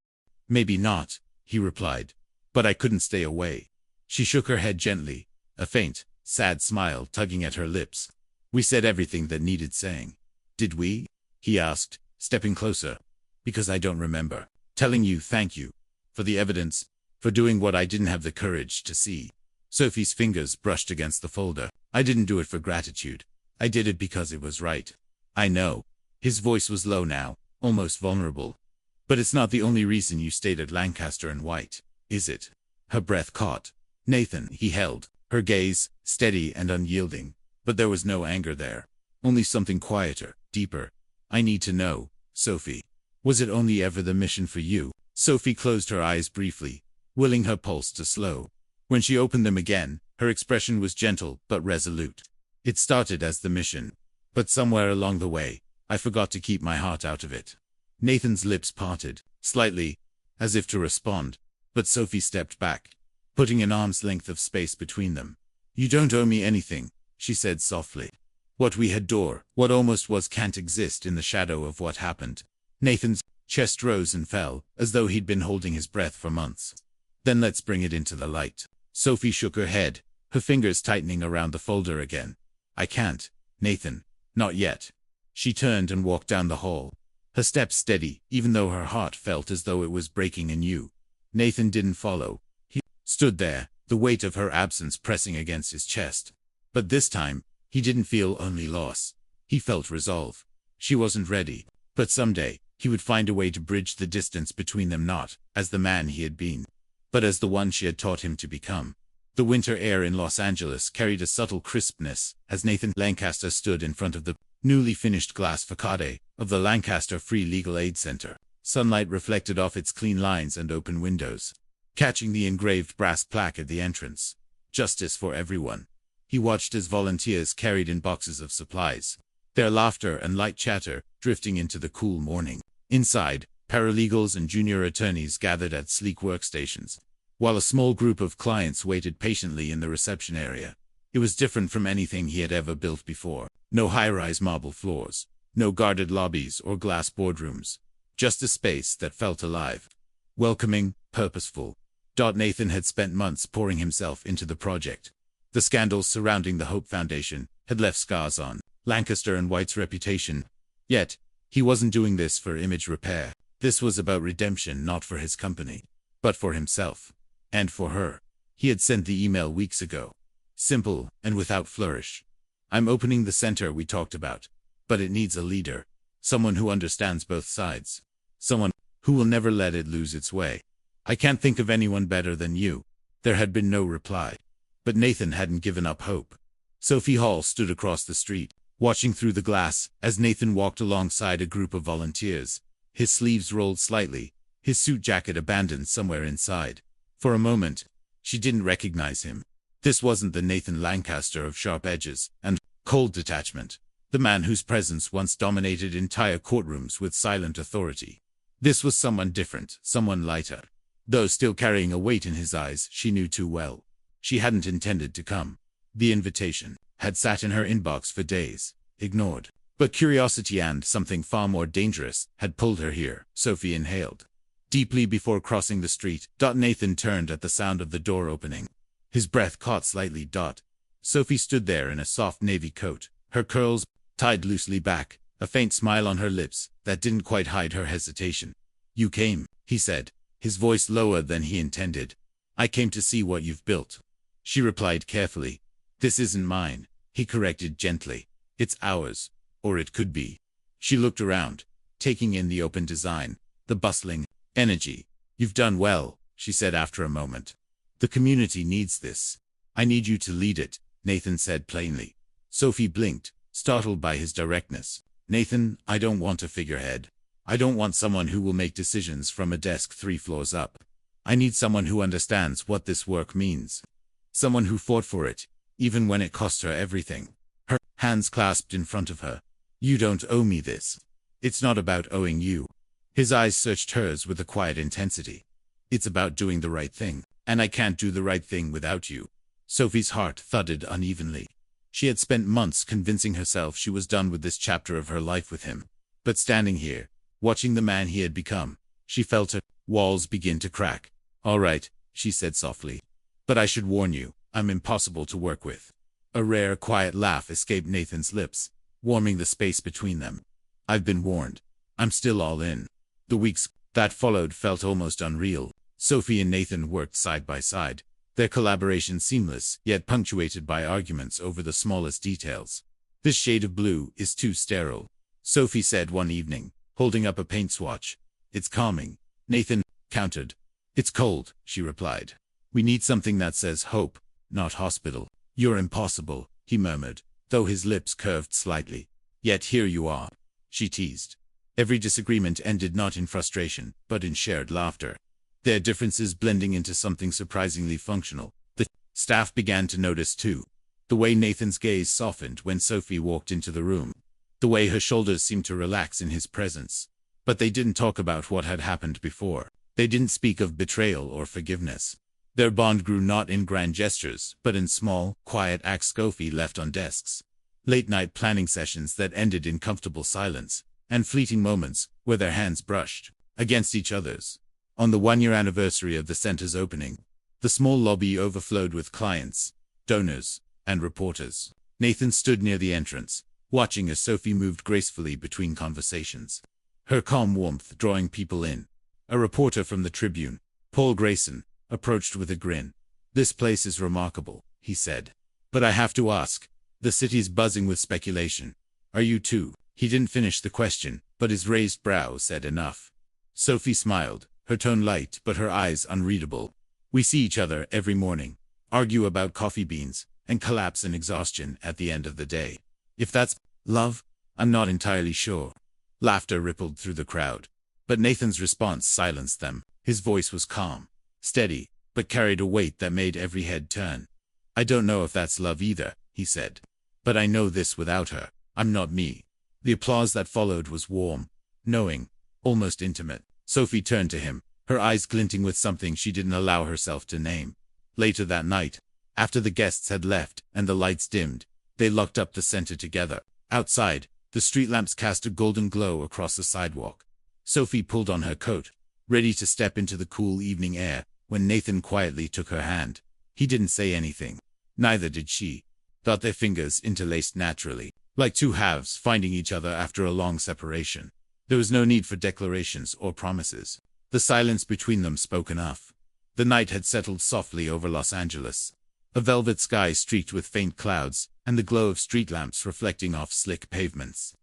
"Maybe not," he replied, "but I couldn't stay away." She shook her head gently, a faint, sad smile tugging at her lips. "We said everything that needed saying." "Did we?" he asked, stepping closer. "Because I don't remember telling you thank you for the evidence, for doing what I didn't have the courage to see." Sophie's fingers brushed against the folder. "I didn't do it for gratitude. I did it because it was right." "I know." His voice was low now, almost vulnerable. "But it's not the only reason you stayed at Lancaster and White, is it?" Her breath caught. "Nathan," he held, her gaze steady and unyielding, but there was no anger there, only something quieter, deeper. "I need to know, Sophie. Was it only ever the mission for you?" Sophie closed her eyes briefly, willing her pulse to slow. When she opened them again, her expression was gentle but resolute. "It started as the mission, but somewhere along the way, I forgot to keep my heart out of it." Nathan's lips parted, slightly, as if to respond, but Sophie stepped back, putting an arm's length of space between them. "You don't owe me anything," she said softly. "What we adore, what almost was, can't exist in the shadow of what happened." Nathan's chest rose and fell, as though he'd been holding his breath for months. Then let's bring it into the light. Sophie shook her head, her fingers tightening around the folder again. I can't, Nathan. Not yet. She turned and walked down the hall, her steps steady, even though her heart felt as though it was breaking anew. Nathan didn't follow. He stood there, the weight of her absence pressing against his chest. But this time, he didn't feel only loss. He felt resolve. She wasn't ready, but someday, he would find a way to bridge the distance between them, not as the man he had been, but as the one she had taught him to become. The winter air in Los Angeles carried a subtle crispness as Nathan Lancaster stood in front of the newly finished glass facade of the Lancaster Free Legal Aid Center. Sunlight reflected off its clean lines and open windows, catching the engraved brass plaque at the entrance. Justice for everyone. He watched as volunteers carried in boxes of supplies, their laughter and light chatter drifting into the cool morning. Inside, paralegals and junior attorneys gathered at sleek workstations, while a small group of clients waited patiently in the reception area. It was different from anything he had ever built before. No high-rise marble floors, no guarded lobbies or glass boardrooms, just a space that felt alive, welcoming, purposeful. Nathan had spent months pouring himself into the project. The scandals surrounding the Hope Foundation had left scars on Lancaster and White's reputation. Yet, he wasn't doing this for image repair. This was about redemption, not for his company, but for himself. And for her. He had sent the email weeks ago. Simple, and without flourish. I'm opening the center we talked about. But it needs a leader. Someone who understands both sides. Someone who will never let it lose its way. I can't think of anyone better than you. There had been no reply. But Nathan hadn't given up hope. Sophie Hall stood across the street, watching through the glass as Nathan walked alongside a group of volunteers. His sleeves rolled slightly, his suit jacket abandoned somewhere inside. For a moment, she didn't recognize him. This wasn't the Nathan Lancaster of sharp edges and cold detachment, the man whose presence once dominated entire courtrooms with silent authority. This was someone different, someone lighter. Though still carrying a weight in his eyes she knew too well. She hadn't intended to come. The invitation had sat in her inbox for days, ignored. But curiosity and something far more dangerous had pulled her here. Sophie inhaled deeply before crossing the street. Nathan turned at the sound of the door opening. His breath caught slightly. Sophie stood there in a soft navy coat, her curls tied loosely back, a faint smile on her lips that didn't quite hide her hesitation. You came, he said, his voice lower than he intended. I came to see what you've built. She replied carefully. This isn't mine, he corrected gently. It's ours. Or it could be. She looked around, taking in the open design, the bustling energy. You've done well, she said after a moment. The community needs this. I need you to lead it, Nathan said plainly. Sophie blinked, startled by his directness. Nathan, I don't want a figurehead. I don't want someone who will make decisions from a desk 3 floors up. I need someone who understands what this work means. Someone who fought for it, even when it cost her everything. Her hands clasped in front of her. You don't owe me this. It's not about owing you. His eyes searched hers with a quiet intensity. It's about doing the right thing, and I can't do the right thing without you. Sophie's heart thudded unevenly. She had spent months convincing herself she was done with this chapter of her life with him. But standing here, watching the man he had become, she felt her walls begin to crack. All right, she said softly. But I should warn you, I'm impossible to work with. A rare, quiet laugh escaped Nathan's lips, warming the space between them. I've been warned. I'm still all in. The weeks that followed felt almost unreal. Sophie and Nathan worked side by side, their collaboration seamless, yet punctuated by arguments over the smallest details. This shade of blue is too sterile, Sophie said one evening, holding up a paint swatch. It's calming, Nathan countered. It's cold, she replied. We need something that says hope, not hospital. You're impossible, he murmured, though his lips curved slightly. Yet here you are, she teased. Every disagreement ended not in frustration, but in shared laughter. Their differences blending into something surprisingly functional. The staff began to notice too. The way Nathan's gaze softened when Sophie walked into the room. The way her shoulders seemed to relax in his presence. But they didn't talk about what had happened before. They didn't speak of betrayal or forgiveness. Their bond grew not in grand gestures, but in small, quiet acts Sophie left on desks. Late-night planning sessions that ended in comfortable silence, and fleeting moments where their hands brushed against each other's. On the one-year anniversary of the center's opening, the small lobby overflowed with clients, donors, and reporters. Nathan stood near the entrance, watching as Sophie moved gracefully between conversations, her calm warmth drawing people in. A reporter from the Tribune, Paul Grayson, approached with a grin. "This place is remarkable," he said. "But I have to ask, the city's buzzing with speculation. Are you too?" He didn't finish the question, but his raised brow said enough. Sophie smiled, her tone light but her eyes unreadable. "We see each other every morning, argue about coffee beans, and collapse in exhaustion at the end of the day. If that's love, I'm not entirely sure." Laughter rippled through the crowd, but Nathan's response silenced them. His voice was calm, steady, but carried a weight that made every head turn. "I don't know if that's love either," he said. "But I know this: without her, I'm not me." The applause that followed was warm, knowing, almost intimate. Sophie turned to him, her eyes glinting with something she didn't allow herself to name. Later that night, after the guests had left and the lights dimmed, they locked up the center together. Outside, the street lamps cast a golden glow across the sidewalk. Sophie pulled on her coat, ready to step into the cool evening air, when Nathan quietly took her hand. He didn't say anything. Neither did she. Thought their fingers interlaced naturally, like two halves finding each other after a long separation. There was no need for declarations or promises. The silence between them spoke enough. The night had settled softly over Los Angeles, a velvet sky streaked with faint clouds, and the glow of street lamps reflecting off slick pavements.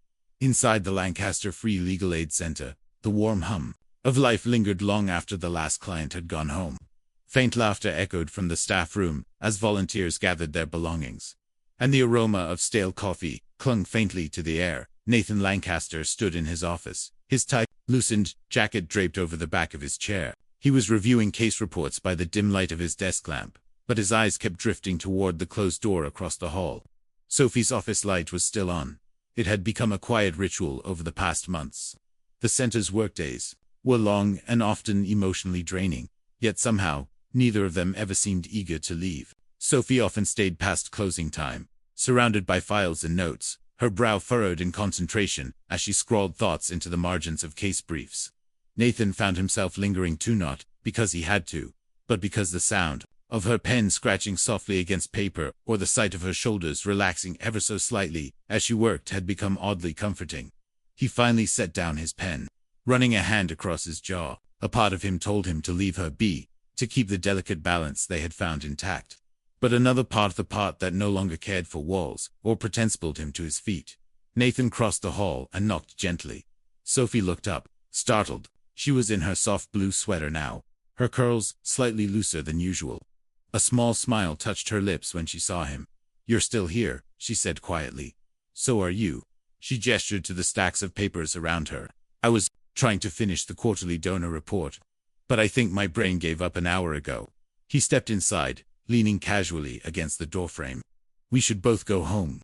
Inside the Lancaster Free Legal Aid Center, the warm hum of life lingered long after the last client had gone home. Faint laughter echoed from the staff room as volunteers gathered their belongings, and the aroma of stale coffee clung faintly to the air. Nathan Lancaster stood in his office, his tight, loosened jacket draped over the back of his chair. He was reviewing case reports by the dim light of his desk lamp, but his eyes kept drifting toward the closed door across the hall. Sophie's office light was still on. It had become a quiet ritual over the past months. The center's workdays were long and often emotionally draining, yet somehow, neither of them ever seemed eager to leave. Sophie often stayed past closing time, surrounded by files and notes, her brow furrowed in concentration as she scrawled thoughts into the margins of case briefs. Nathan found himself lingering too, not because he had to, but because the sound of her pen scratching softly against paper or the sight of her shoulders relaxing ever so slightly as she worked had become oddly comforting. He finally set down his pen, running a hand across his jaw. A part of him told him to leave her be, to keep the delicate balance they had found intact. But another part, the part that no longer cared for walls or pretense, pulled him to his feet. Nathan crossed the hall and knocked gently. Sophie looked up, startled. She was in her soft blue sweater now, her curls slightly looser than usual. A small smile touched her lips when she saw him. "You're still here," she said quietly. "So are you." She gestured to the stacks of papers around her. "I was trying to finish the quarterly donor report, but I think my brain gave up an hour ago." He stepped inside, leaning casually against the doorframe. "We should both go home."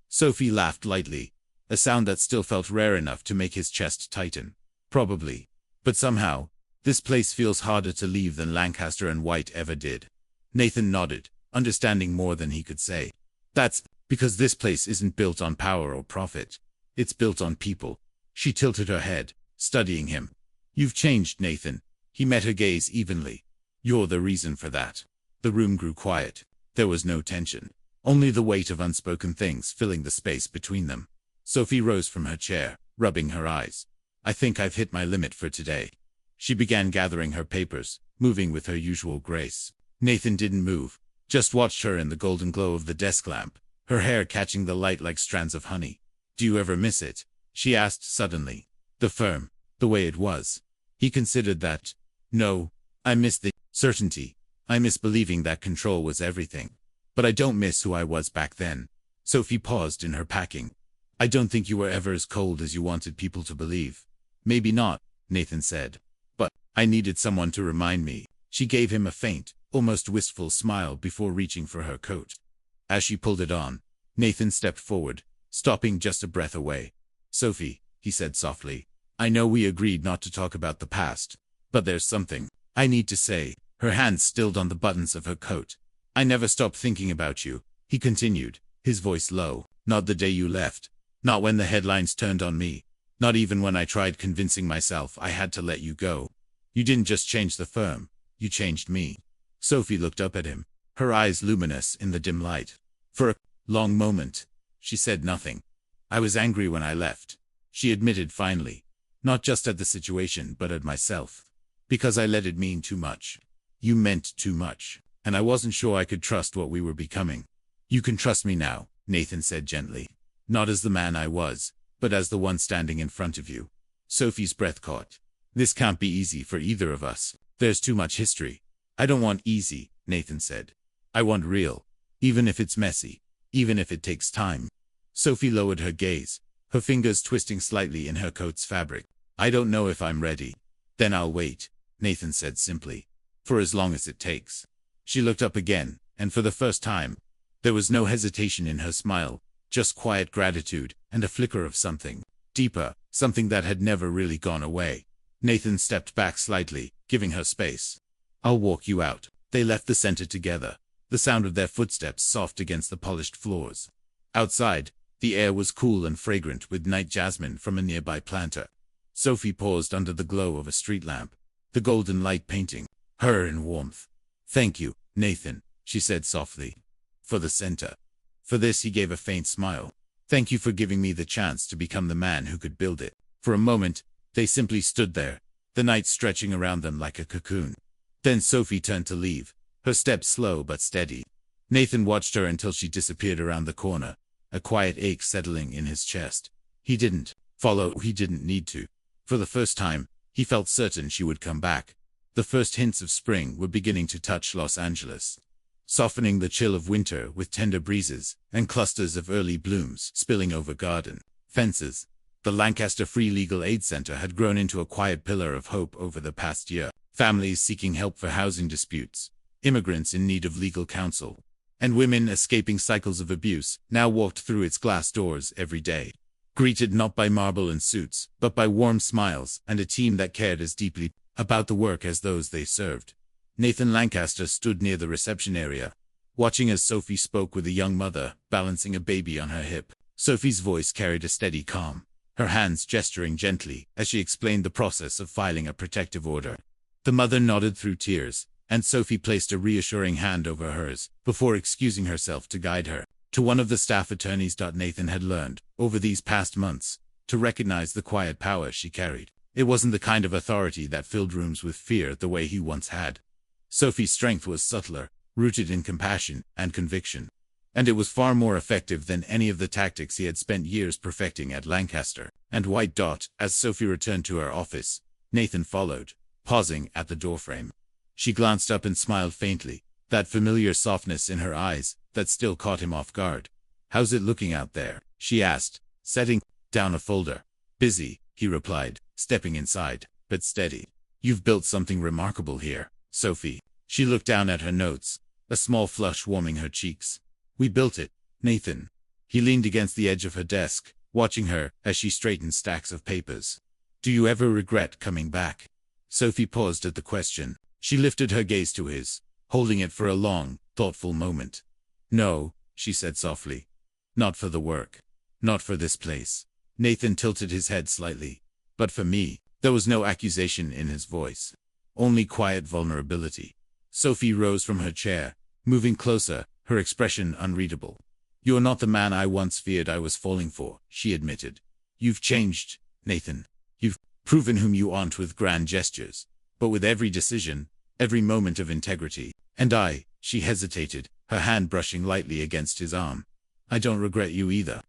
Sophie laughed lightly, a sound that still felt rare enough to make his chest tighten. "Probably. But somehow, this place feels harder to leave than Lancaster and White ever did." Nathan nodded, understanding more than he could say. "That's because this place isn't built on power or profit. It's built on people." She tilted her head, studying him. "You've changed, Nathan." He met her gaze evenly. "You're the reason for that." The room grew quiet. There was no tension, only the weight of unspoken things filling the space between them. Sophie rose from her chair, rubbing her eyes. "I think I've hit my limit for today." She began gathering her papers, moving with her usual grace. Nathan didn't move, just watched her in the golden glow of the desk lamp, her hair catching the light like strands of honey. "Do you ever miss it?" she asked suddenly. "The firm, the way it was." He considered that. "No, I miss the certainty. I miss believing that control was everything. But I don't miss who I was back then." Sophie paused in her packing. "I don't think you were ever as cold as you wanted people to believe." "Maybe not," Nathan said. "But I needed someone to remind me." She gave him a faint, almost wistful smile before reaching for her coat. As she pulled it on, Nathan stepped forward, stopping just a breath away. "Sophie," he said softly, "I know we agreed not to talk about the past, but there's something I need to say." Her hands stilled on the buttons of her coat. "I never stopped thinking about you," he continued, his voice low. "Not the day you left. Not when the headlines turned on me. Not even when I tried convincing myself I had to let you go. You didn't just change the firm, you changed me. Sophie looked up at him, her eyes luminous in the dim light. For a long moment, she said nothing. I was angry when I left, she admitted finally. Not just at the situation, but at myself. Because I let it mean too much. You meant too much, and I wasn't sure I could trust what we were becoming. You can trust me now, Nathan said gently. Not as the man I was, but as the one standing in front of you. Sophie's breath caught. This can't be easy for either of us. There's too much history. I don't want easy, Nathan said. I want real. Even if it's messy. Even if it takes time. Sophie lowered her gaze, her fingers twisting slightly in her coat's fabric. I don't know if I'm ready. Then I'll wait, Nathan said simply. For as long as it takes. She looked up again, and for the first time, there was no hesitation in her smile, just quiet gratitude and a flicker of something deeper, something that had never really gone away. Nathan stepped back slightly, giving her space. I'll walk you out. They left the center together, the sound of their footsteps soft against the polished floors. Outside, the air was cool and fragrant with night jasmine from a nearby planter. Sophie paused under the glow of a street lamp, the golden light painting her in warmth. Thank you, Nathan, she said softly. For the center. For this he gave a faint smile. Thank you for giving me the chance to become the man who could build it. For a moment, they simply stood there, the night stretching around them like a cocoon. Then Sophie turned to leave, her steps slow but steady. Nathan watched her until she disappeared around the corner, a quiet ache settling in his chest. He didn't follow, he didn't need to. For the first time, he felt certain she would come back. The first hints of spring were beginning to touch Los Angeles, softening the chill of winter with tender breezes and clusters of early blooms spilling over garden fences. The Lancaster Free Legal Aid Center had grown into a quiet pillar of hope over the past year. Families seeking help for housing disputes, immigrants in need of legal counsel, and women escaping cycles of abuse now walked through its glass doors every day, greeted not by marble and suits, but by warm smiles and a team that cared as deeply about the work as those they served. Nathan Lancaster stood near the reception area, watching as Sophie spoke with a young mother balancing a baby on her hip. Sophie's voice carried a steady calm, her hands gesturing gently as she explained the process of filing a protective order. The mother nodded through tears, and Sophie placed a reassuring hand over hers before excusing herself to guide her to one of the staff attorneys. Nathan had learned, over these past months, to recognize the quiet power she carried. It wasn't the kind of authority that filled rooms with fear the way he once had. Sophie's strength was subtler, rooted in compassion and conviction. And it was far more effective than any of the tactics he had spent years perfecting at Lancaster and White. As Sophie returned to her office, Nathan followed, pausing at the doorframe. She glanced up and smiled faintly, that familiar softness in her eyes that still caught him off guard. How's it looking out there? She asked, setting down a folder. Busy, he replied, stepping inside, but steady. You've built something remarkable here, Sophie. She looked down at her notes, a small flush warming her cheeks. We built it, Nathan. He leaned against the edge of her desk, watching her as she straightened stacks of papers. Do you ever regret coming back? Sophie paused at the question. She lifted her gaze to his, holding it for a long, thoughtful moment. No, she said softly. Not for the work. Not for this place. Nathan tilted his head slightly. But for me. There was no accusation in his voice. Only quiet vulnerability. Sophie rose from her chair, moving closer, her expression unreadable. You're not the man I once feared I was falling for, she admitted. You've changed, Nathan. You've proven whom you aren't with grand gestures, but with every decision, every moment of integrity. And she hesitated, her hand brushing lightly against his arm. I don't regret you either.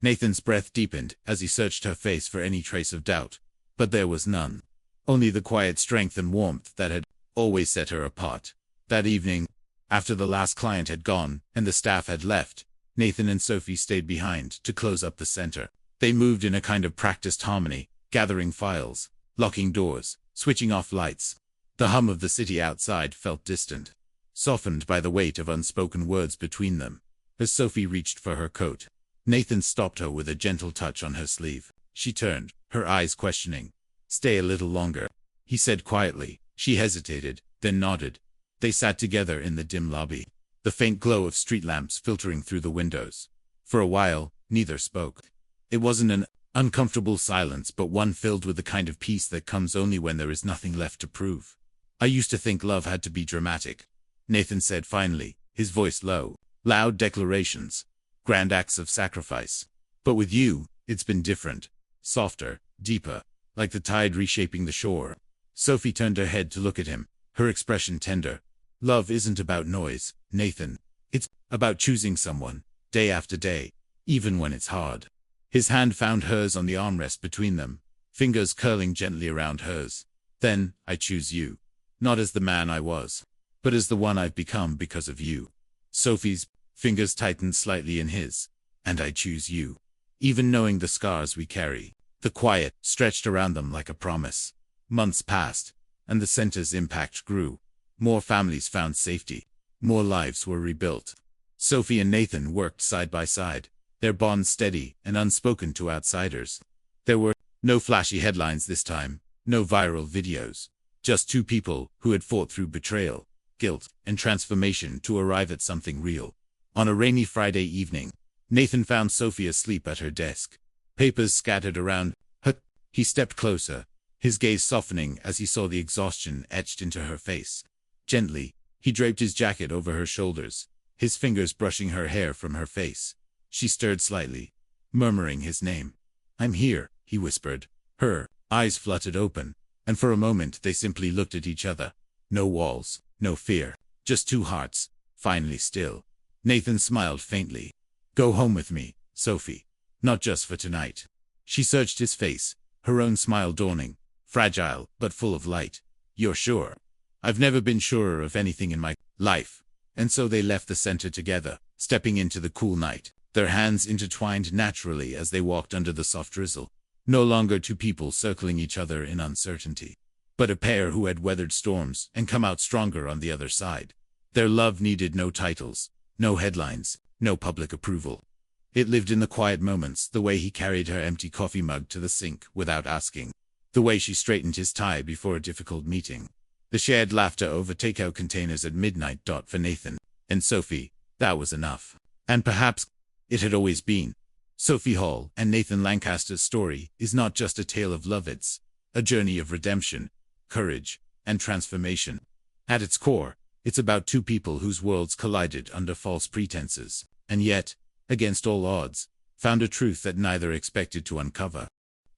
Nathan's breath deepened as he searched her face for any trace of doubt, but there was none. Only the quiet strength and warmth that had always set her apart. That evening, after the last client had gone and the staff had left, Nathan and Sophie stayed behind to close up the center. They moved in a kind of practiced harmony, gathering files, locking doors, switching off lights. The hum of the city outside felt distant, softened by the weight of unspoken words between them. As Sophie reached for her coat, Nathan stopped her with a gentle touch on her sleeve. She turned, her eyes questioning. Stay a little longer, he said quietly. She hesitated, then nodded. They sat together in the dim lobby, the faint glow of street lamps filtering through the windows. For a while, neither spoke. It wasn't an Uncomfortable silence, but one filled with the kind of peace that comes only when there is nothing left to prove. I used to think love had to be dramatic, Nathan said finally, his voice low. Loud declarations, grand acts of sacrifice. But with you, it's been different. Softer, deeper, like the tide reshaping the shore. Sophie turned her head to look at him, her expression tender. Love isn't about noise, Nathan. It's about choosing someone, day after day, even when it's hard. His hand found hers on the armrest between them, fingers curling gently around hers. Then, I choose you. Not as the man I was, but as the one I've become because of you. Sophie's fingers tightened slightly in his. And I choose you. Even knowing the scars we carry. The quiet stretched around them like a promise. Months passed, and the center's impact grew. More families found safety. More lives were rebuilt. Sophie and Nathan worked side by side, their bond steady and unspoken to outsiders. There were no flashy headlines this time, no viral videos. Just two people who had fought through betrayal, guilt, and transformation to arrive at something real. On a rainy Friday evening, Nathan found Sophie asleep at her desk. Papers scattered around her. He stepped closer, his gaze softening as he saw the exhaustion etched into her face. Gently, he draped his jacket over her shoulders, his fingers brushing her hair from her face. She stirred slightly, murmuring his name. I'm here, he whispered. Her eyes fluttered open, and for a moment they simply looked at each other. No walls, no fear, just two hearts, finally still. Nathan smiled faintly. Go home with me, Sophie. Not just for tonight. She searched his face, her own smile dawning, fragile but full of light. You're sure? I've never been surer of anything in my life. And so they left the center together, stepping into the cool night, their hands intertwined naturally as they walked under the soft drizzle. No longer two people circling each other in uncertainty, but a pair who had weathered storms and come out stronger on the other side. Their love needed no titles, no headlines, no public approval. It lived in the quiet moments, the way he carried her empty coffee mug to the sink without asking, the way she straightened his tie before a difficult meeting, the shared laughter over takeout containers at midnight. For Nathan and Sophie, that was enough. And perhaps it had always been. Sophie Hall and Nathan Lancaster's story is not just a tale of love, it's a journey of redemption, courage, and transformation. At its core, it's about two people whose worlds collided under false pretenses, and yet, against all odds, found a truth that neither expected to uncover.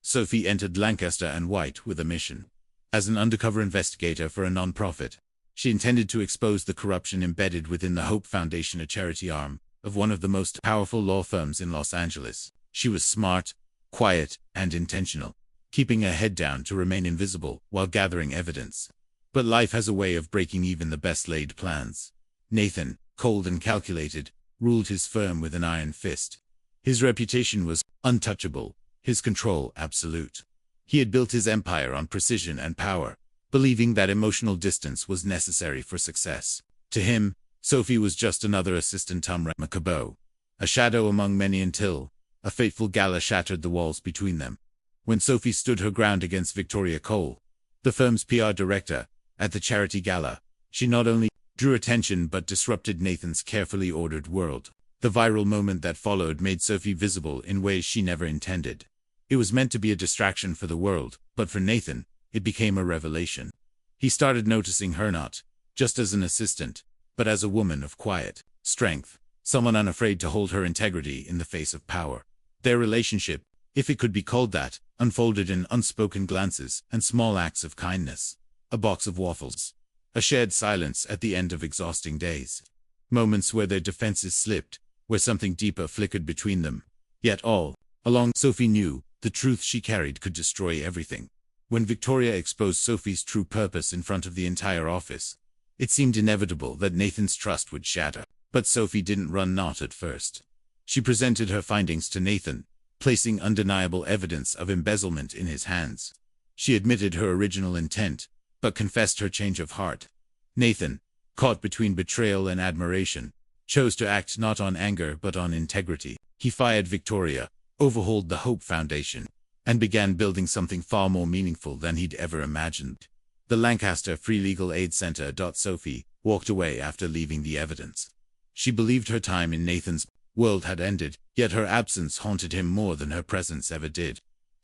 Sophie entered Lancaster and White with a mission. As an undercover investigator for a non-profit, she intended to expose the corruption embedded within the Hope Foundation, a charity arm of one of the most powerful law firms in Los Angeles. She was smart, quiet, and intentional, keeping her head down to remain invisible while gathering evidence. But life has a way of breaking even the best-laid plans. Nathan, cold and calculated, ruled his firm with an iron fist. His reputation was untouchable, his control absolute. He had built his empire on precision and power, believing that emotional distance was necessary for success. To him, Sophie was just another assistant Macabo, a shadow among many until a fateful gala shattered the walls between them. When Sophie stood her ground against Victoria Cole, the firm's PR director, at the charity gala, she not only drew attention but disrupted Nathan's carefully ordered world. The viral moment that followed made Sophie visible in ways she never intended. It was meant to be a distraction for the world, but for Nathan, it became a revelation. He started noticing her not just as an assistant, but as a woman of quiet strength, someone unafraid to hold her integrity in the face of power. Their relationship, if it could be called that, unfolded in unspoken glances and small acts of kindness. A box of waffles. A shared silence at the end of exhausting days. Moments where their defenses slipped, where something deeper flickered between them. Yet all along, Sophie knew the truth she carried could destroy everything. When Victoria exposed Sophie's true purpose in front of the entire office, it seemed inevitable that Nathan's trust would shatter. But Sophie didn't run not at first. She presented her findings to Nathan, placing undeniable evidence of embezzlement in his hands. She admitted her original intent, but confessed her change of heart. Nathan, caught between betrayal and admiration, chose to act not on anger but on integrity. He fired Victoria, overhauled the Hope Foundation, and began building something far more meaningful than he'd ever imagined. The Lancaster Free Legal Aid Center. Sophie walked away after leaving the evidence. She believed her time in Nathan's world had ended, yet her absence haunted him more than her presence ever did.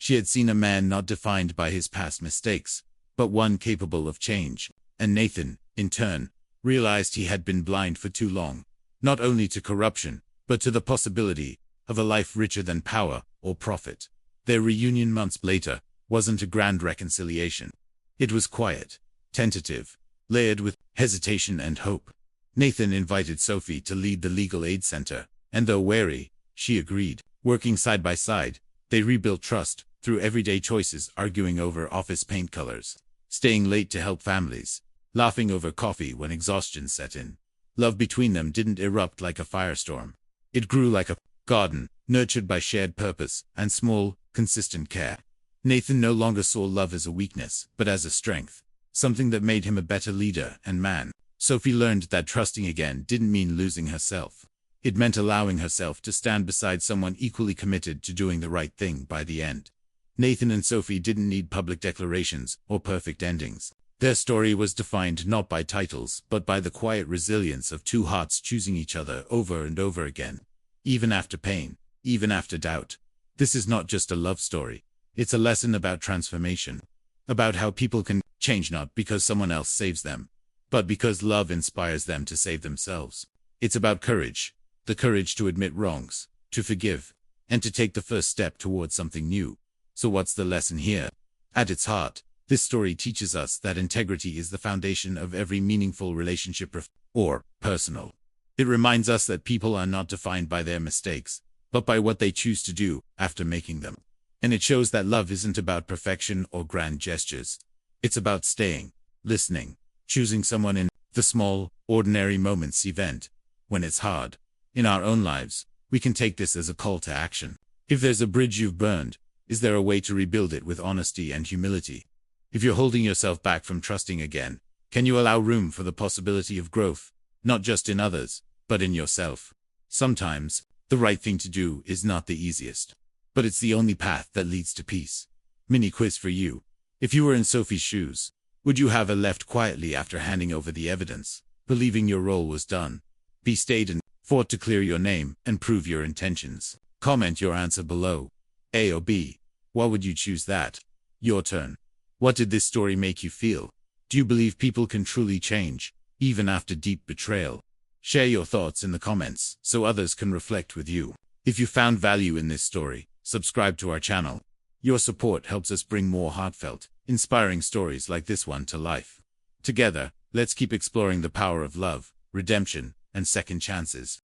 She had seen a man not defined by his past mistakes, but one capable of change. And Nathan, in turn, realized he had been blind for too long, not only to corruption, but to the possibility of a life richer than power or profit. Their reunion months later wasn't a grand reconciliation. It was quiet, tentative, layered with hesitation and hope. Nathan invited Sophie to lead the legal aid center, and though wary, she agreed. Working side by side, they rebuilt trust through everyday choices, arguing over office paint colors, staying late to help families, laughing over coffee when exhaustion set in. Love between them didn't erupt like a firestorm. It grew like a garden, nurtured by shared purpose and small, consistent care. Nathan no longer saw love as a weakness, but as a strength, something that made him a better leader and man. Sophie learned that trusting again didn't mean losing herself. It meant allowing herself to stand beside someone equally committed to doing the right thing by the end. Nathan and Sophie didn't need public declarations or perfect endings. Their story was defined not by titles, but by the quiet resilience of two hearts choosing each other over and over again. Even after pain, even after doubt. This is not just a love story. It's a lesson about transformation. About how people can change not because someone else saves them, but because love inspires them to save themselves. It's about courage. The courage to admit wrongs, to forgive, and to take the first step towards something new. So what's the lesson here? At its heart, this story teaches us that integrity is the foundation of every meaningful relationship or personal. It reminds us that people are not defined by their mistakes, but by what they choose to do after making them. And it shows that love isn't about perfection or grand gestures. It's about staying, listening, choosing someone in the small, ordinary moments event. When it's hard, in our own lives, we can take this as a call to action. If there's a bridge you've burned, is there a way to rebuild it with honesty and humility? If you're holding yourself back from trusting again, can you allow room for the possibility of growth, not just in others, but in yourself? Sometimes, the right thing to do is not the easiest, but it's the only path that leads to peace. Mini quiz for you. If you were in Sophie's shoes, would you have her left quietly after handing over the evidence, believing your role was done? B, stayed and fought to clear your name and prove your intentions? Comment your answer below. A or B? Why would you choose that? Your turn. What did this story make you feel? Do you believe people can truly change, even after deep betrayal? Share your thoughts in the comments so others can reflect with you. If you found value in this story, subscribe to our channel. Your support helps us bring more heartfelt, inspiring stories like this one to life. Together, let's keep exploring the power of love, redemption, and second chances.